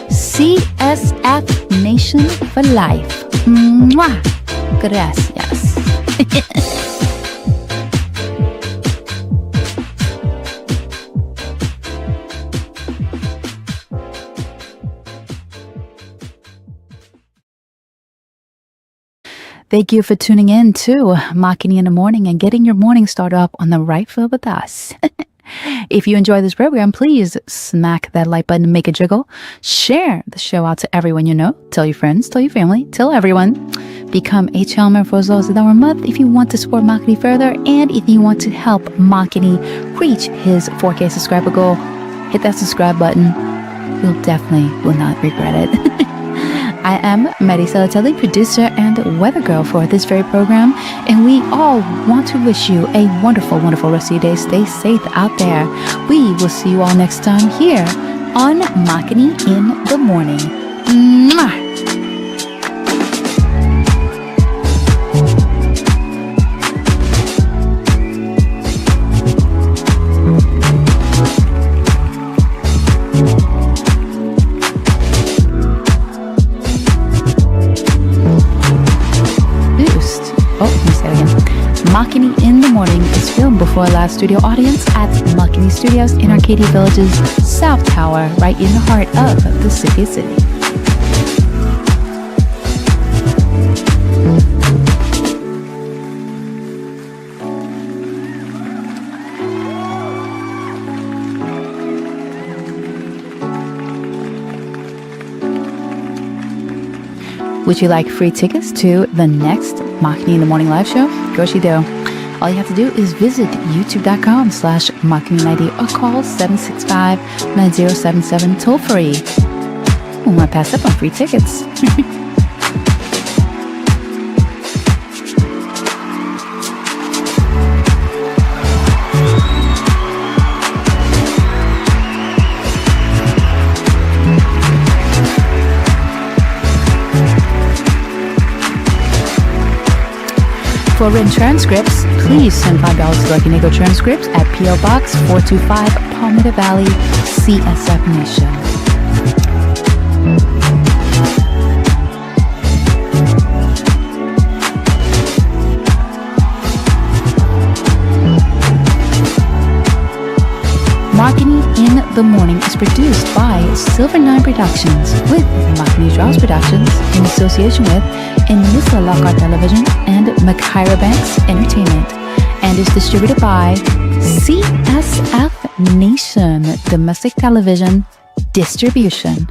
CSF Nation for life. Mwah! Gracias. Thank you for tuning in to Makini in the Morning and getting your morning started off on the right foot with us. If you enjoy this program, please smack that like button and make it jiggle. Share the show out to everyone you know. Tell your friends, tell your family, tell everyone. Become a channel member for as low as $1 a month if you want to support Makini further, and if you want to help Makini reach his 4K subscriber goal, hit that subscribe button. You'll definitely will not regret it. I am Mary Salatelli, producer and weather girl for this very program, and we all want to wish you a wonderful, wonderful rest of your day. Stay safe out there. We will see you all next time here on Makini in the Morning. Mwah! Makini in the Morning is filmed before a live studio audience at Makini Studios in Arcadia Village's South Tower, right in the heart of the city. Would you like free tickets to the next Makini in the Morning live show? Of course you do. All you have to do is visit youtube.com/Makini90 or call 765-9077 toll free. We want to pass up on free tickets. For written transcripts, please send $5 to Lucky Nego Transcripts at P.O. Box 425, Palmetto Valley, CSF Nation. Makini in the Morning is produced by Silver Nine Productions with Makini Draws Productions in association with Inisa Lockhart Television and Makira Banks Entertainment, and is distributed by CSF Nation Domestic Television Distribution.